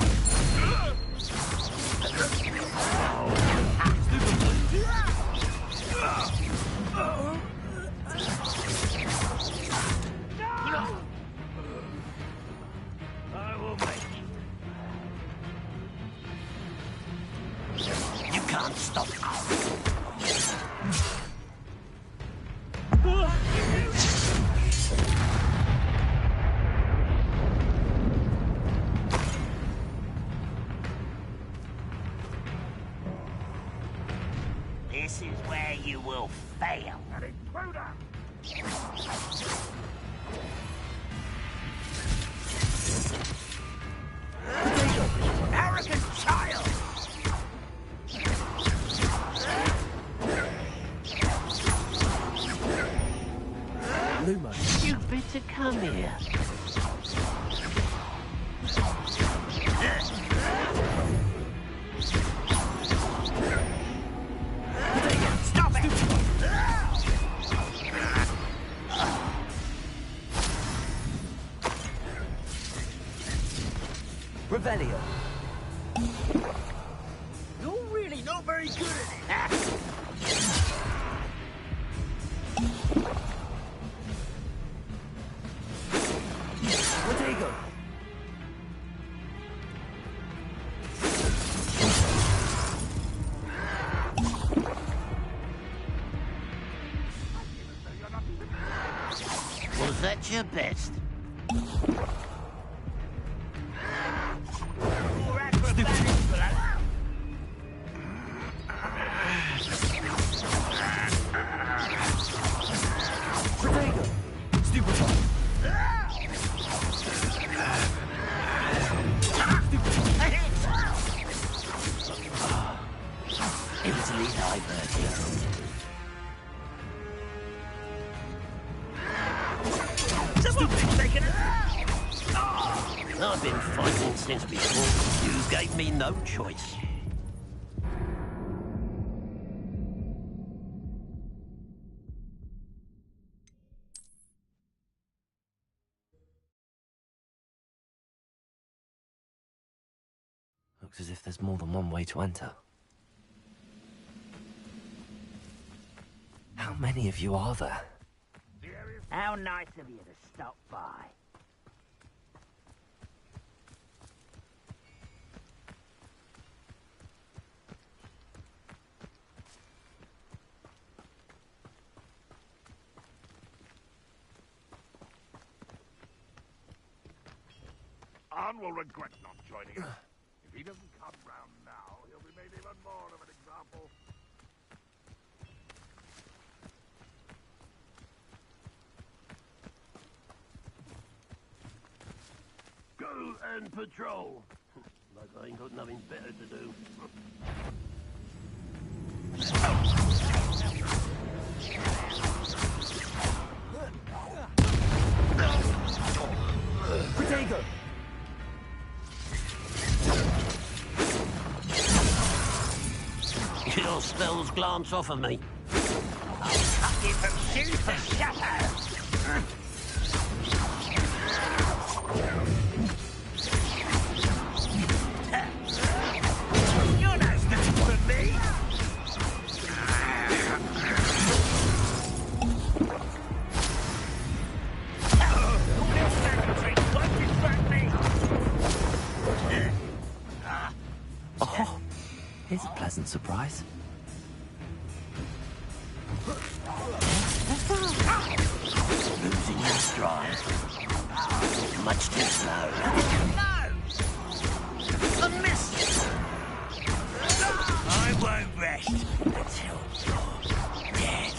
I will make can't stop. This is where you will fail. An intruder! Arrogant child! Luma. You better come here. Stop it! Revelio. You're really not very good at it. Protego. Was that your best? Protego. Stupefy. Easily diverted. Something's taken it. I've been fighting since before. You gave me no choice. Looks as if there's more than one way to enter. How many of you are there? How nice of you to stop by. Arn will regret not joining us. If he doesn't come round now, he'll be made even more of an example. Go and patrol. Like I ain't got nothing better to do. Protego. Your spells glance off of me. I'll cut you from shoe to shadow. You're no good for me. All your standing tricks won't distract me. Oh, here's a pleasant surprise. Losing your stride. Much too slow. No! A miss! I won't rest until you're dead.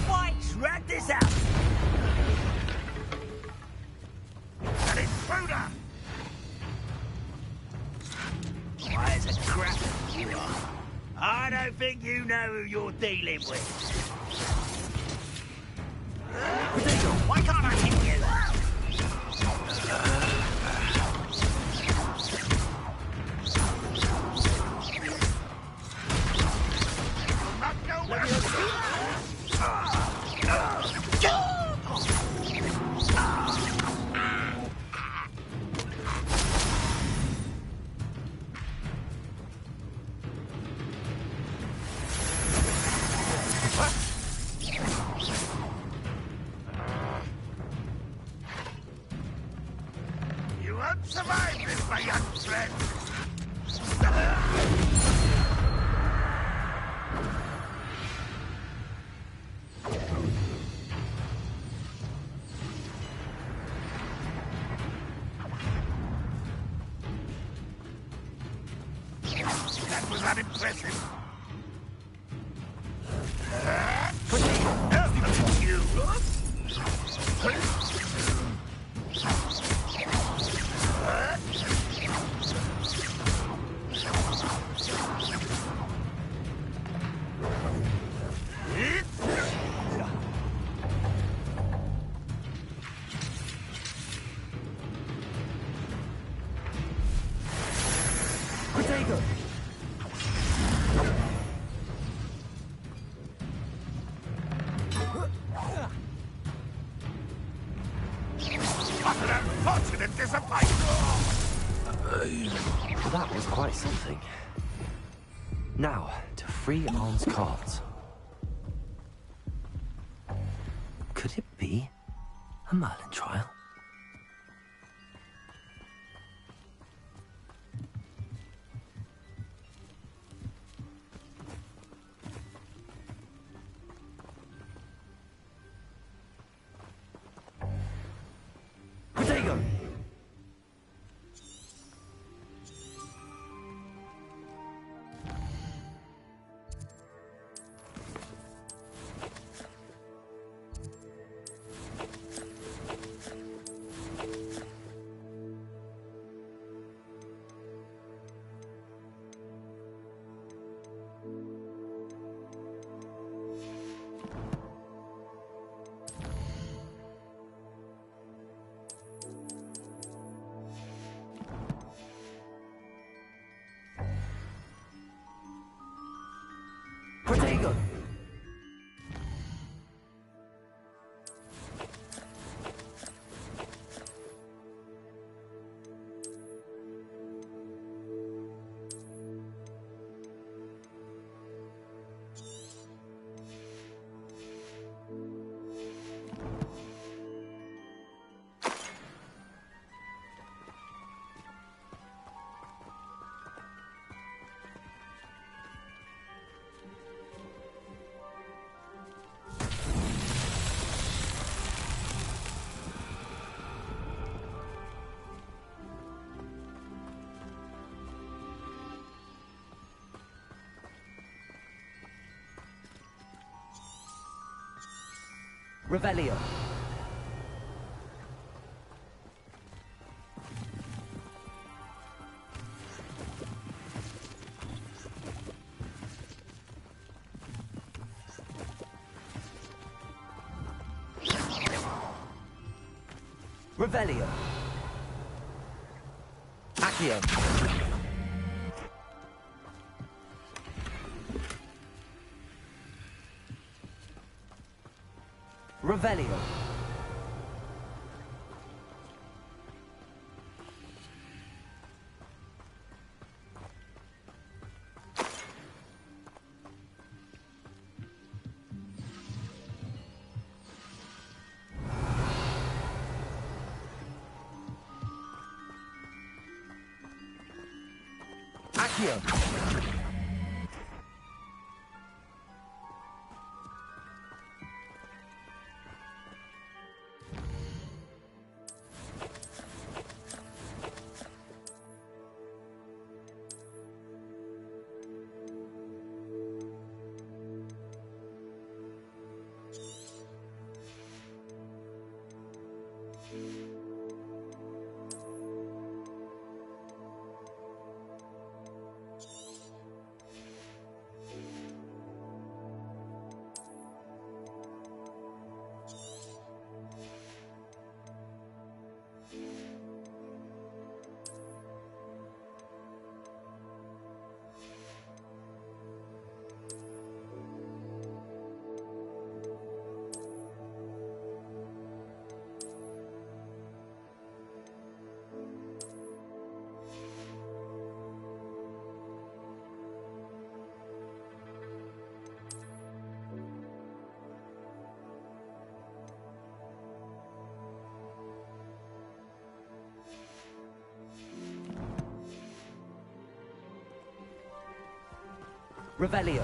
Whites, rat this out! An intruder! Wise a crap you are. I don't think you know who you're dealing with. Why can't I hit you? What? Survive this, my young friend! That was unimpressive. You. Potato! What an unfortunate disappointment! That was quite something. Now, to free Arn's cards. Could it be a Merlin trial? Potato! Potato! Revelio. Revelio. Accio. Revelio. Accio. Revelio.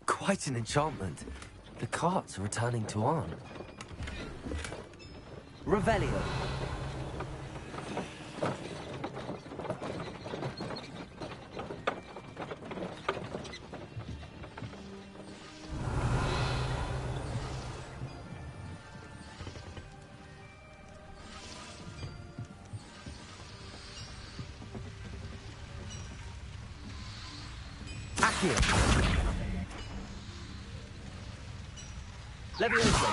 Quite an enchantment. The carts are returning to Arn. Revelio. Accio. Levioso.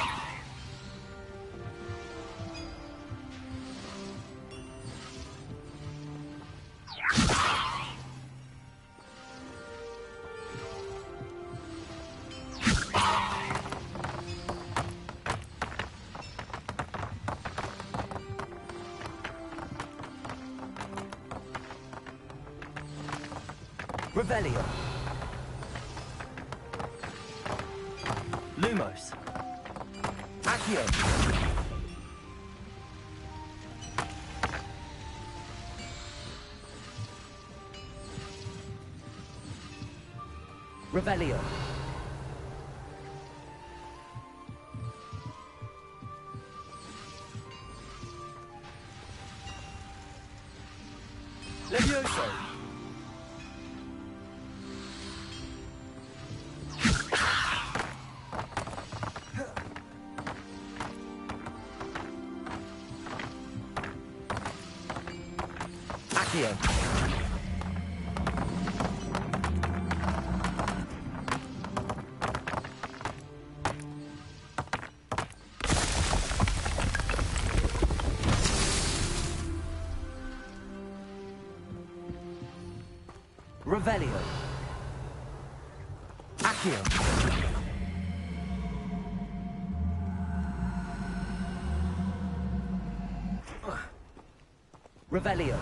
Revelio. Lumos. Accio. Revelio. Levioso. Accio. Revelio. Accio. Revelio.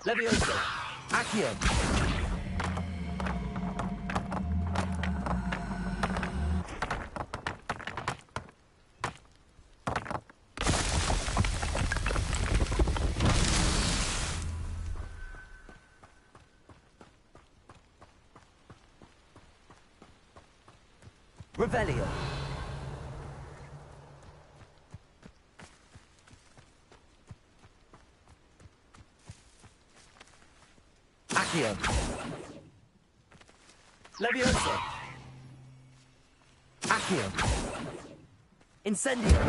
Levioso. Accio. Revelio. Accio. Levioso. Accio. Incendio.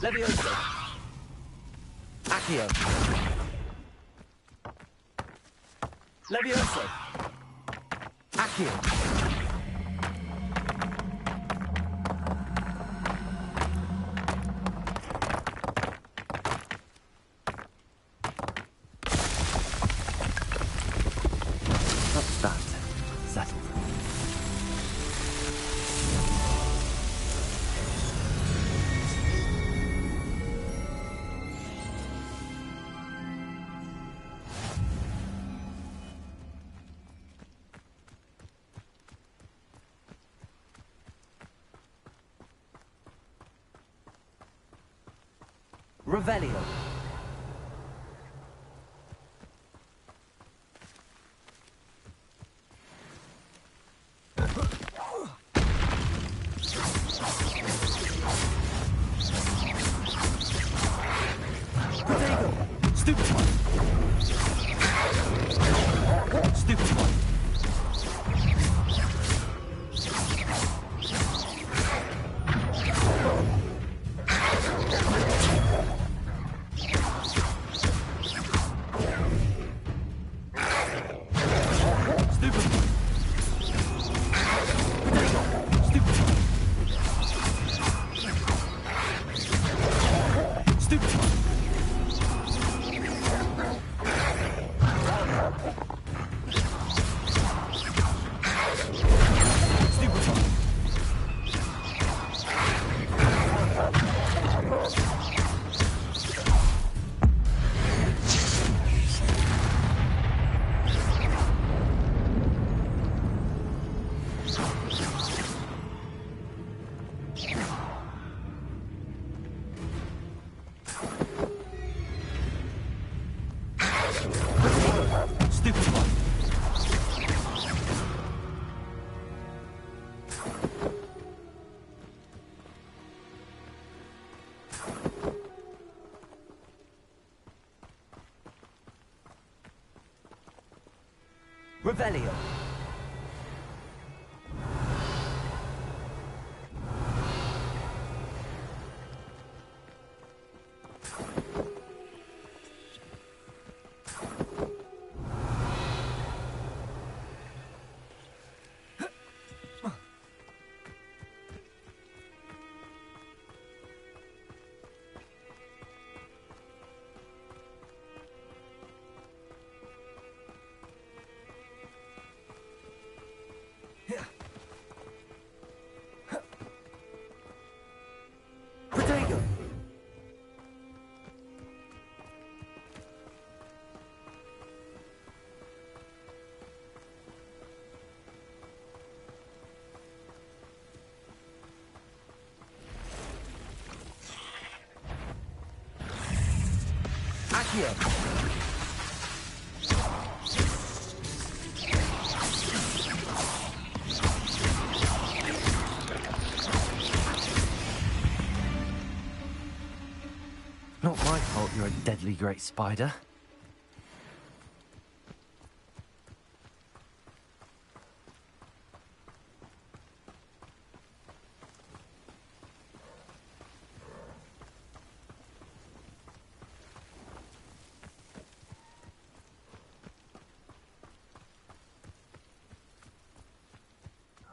Levioso. Accio. Levioso. Accio. Revelio. Protego. Stupid one. Stupid one. Revelio. Accio. Not my fault you're a deadly great spider.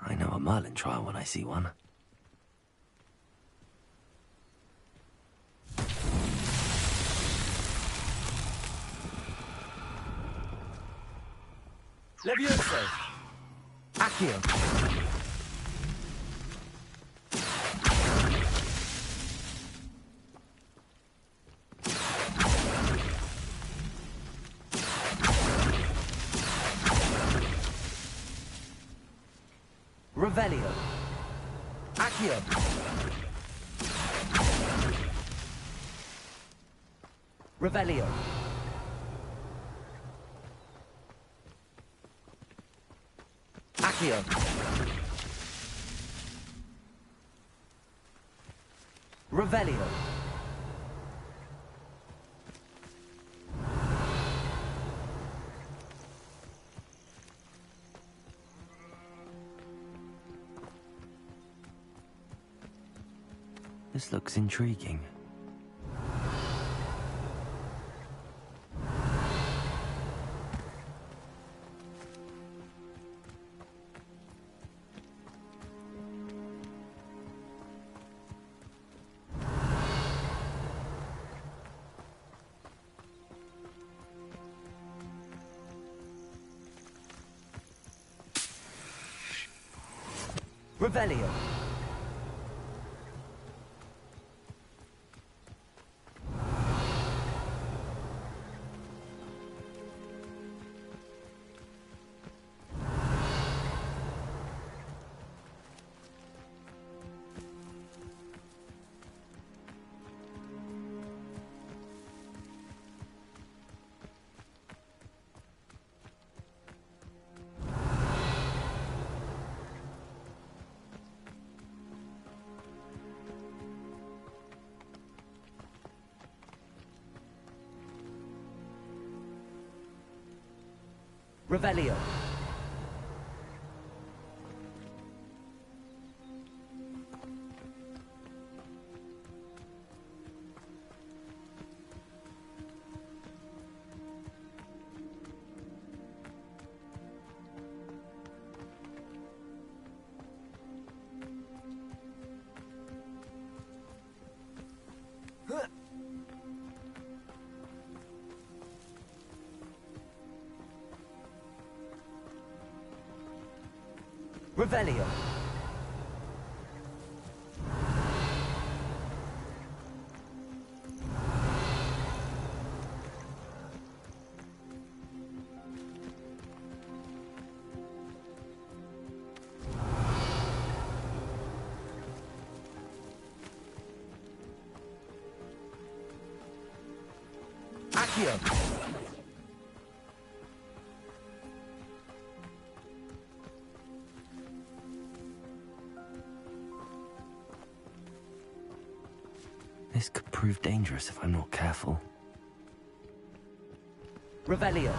I know a Merlin trial when I see one. Levioso. Accio. Revelio. Accio. Revelio. Accio. Revelio. This looks intriguing. Revelio. Revelio. Revelio. Accio. This could prove dangerous if I'm not careful. Revelio.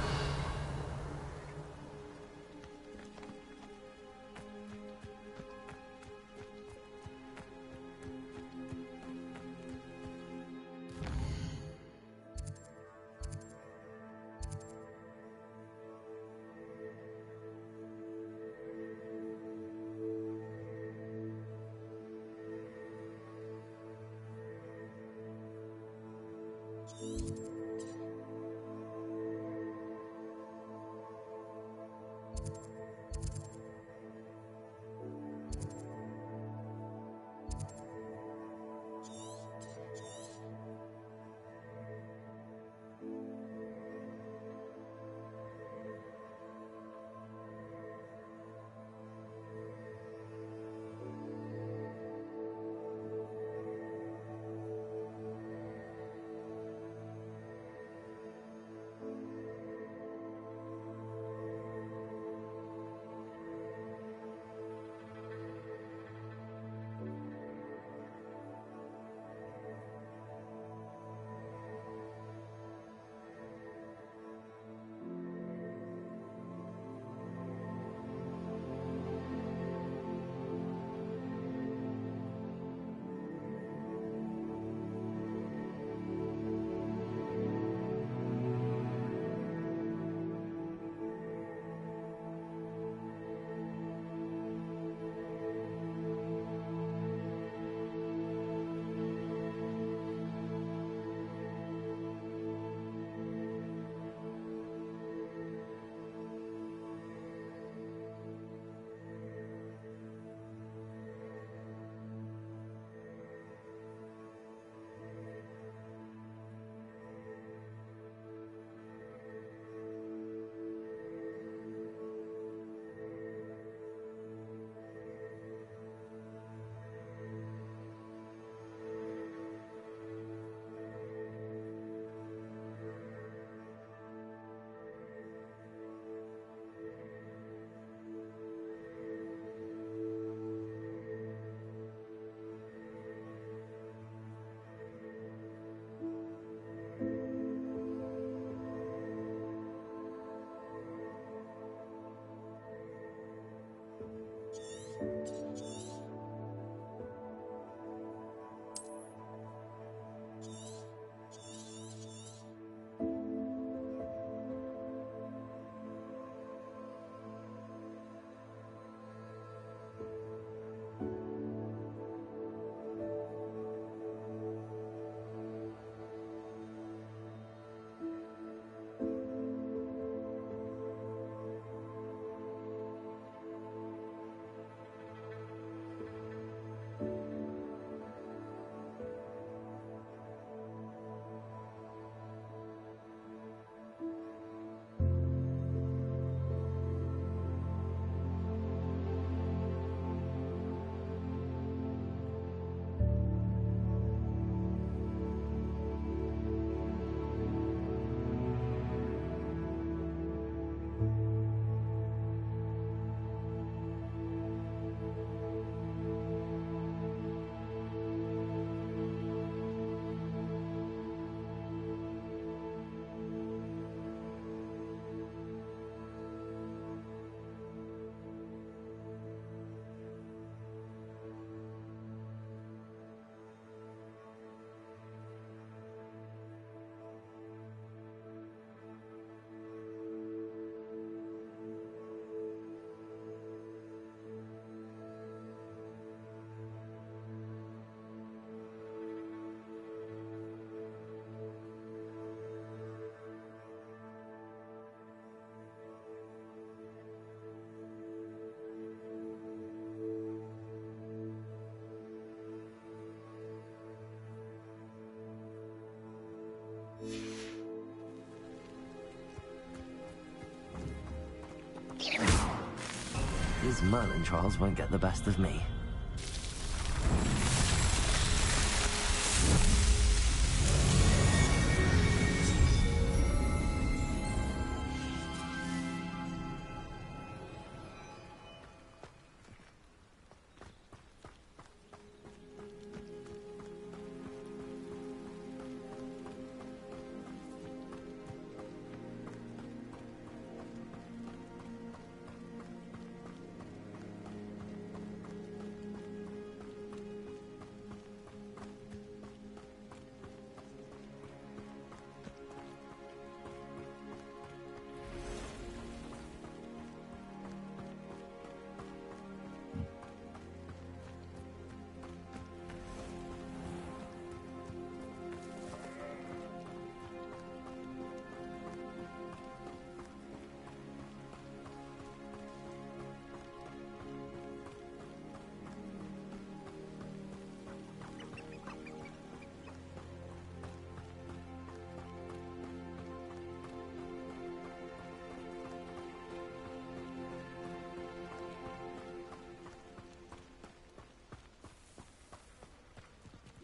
His Merlin trials won't get the best of me.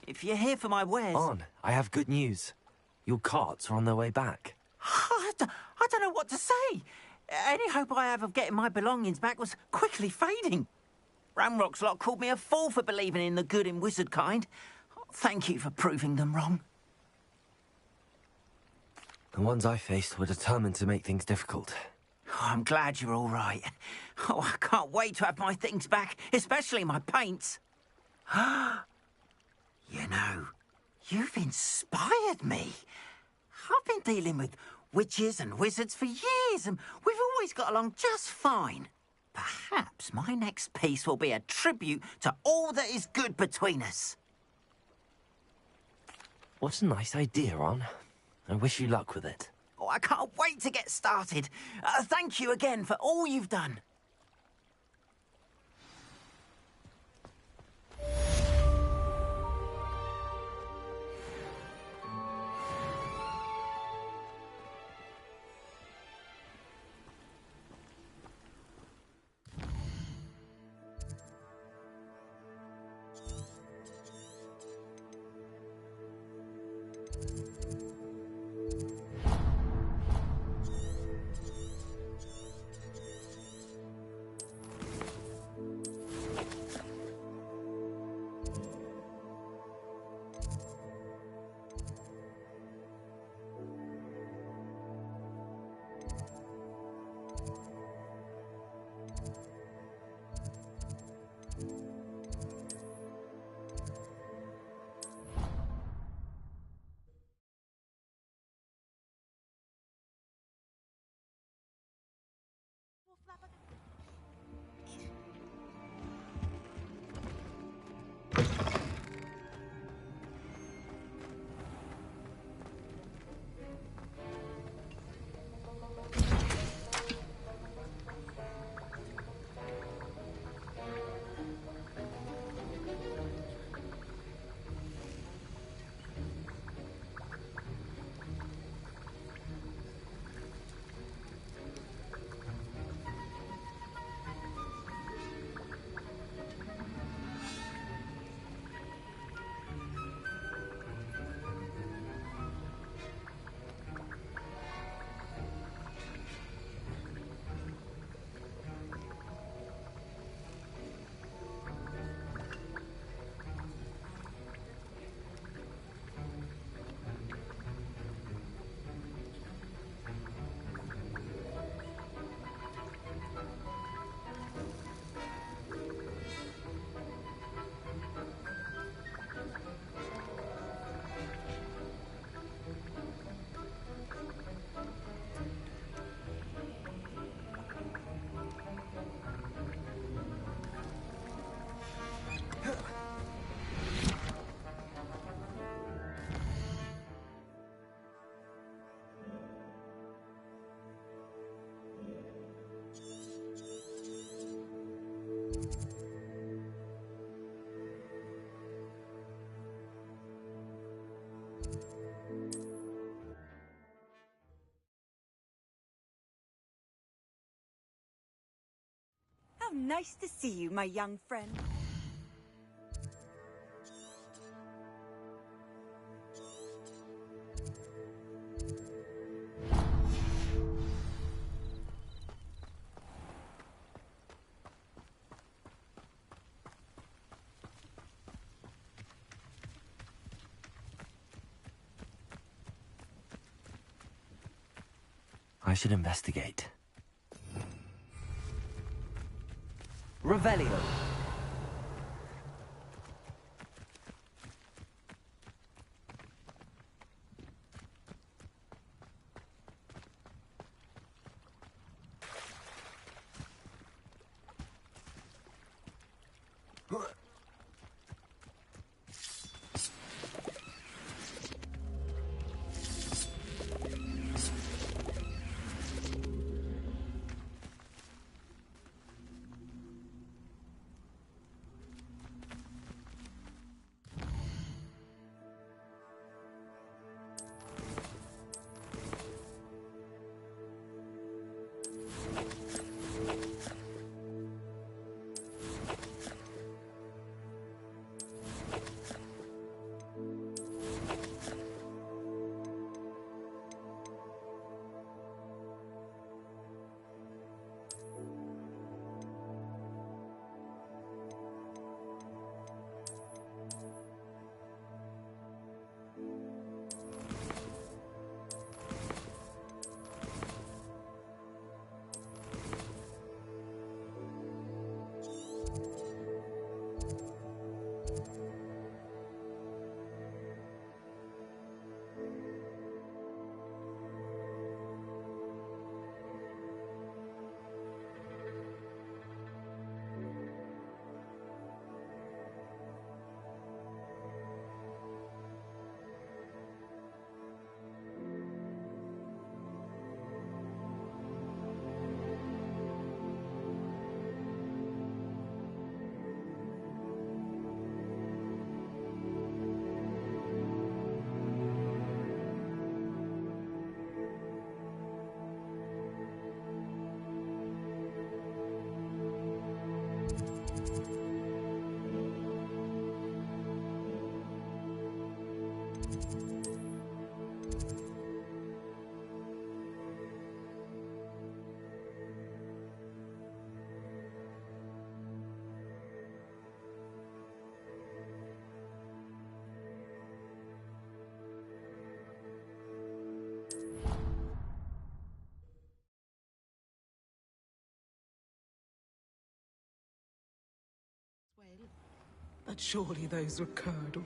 If you're here for my wares... On, I have good news. Your carts are on their way back. I don't know what to say. Any hope I have of getting my belongings back was quickly fading. Ramrock's lot called me a fool for believing in the good in wizard kind. Thank you for proving them wrong. The ones I faced were determined to make things difficult. Oh, I'm glad you're all right. Oh, I can't wait to have my things back, especially my paints. You know, you've inspired me. I've been dealing with witches and wizards for years, and we've always got along just fine. Perhaps my next piece will be a tribute to all that is good between us. What a nice idea, Ron. I wish you luck with it. Oh, I can't wait to get started. Thank you again for all you've done. nice to see you, my young friend. I should investigate. Revelio. But surely those were curdle.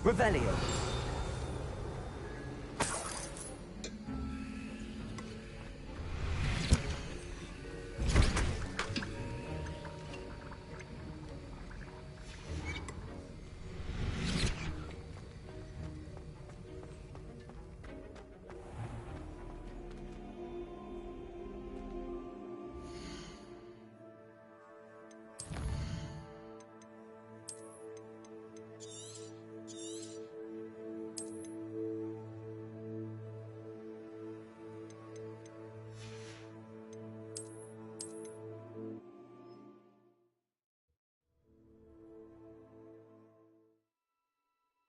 Revelio.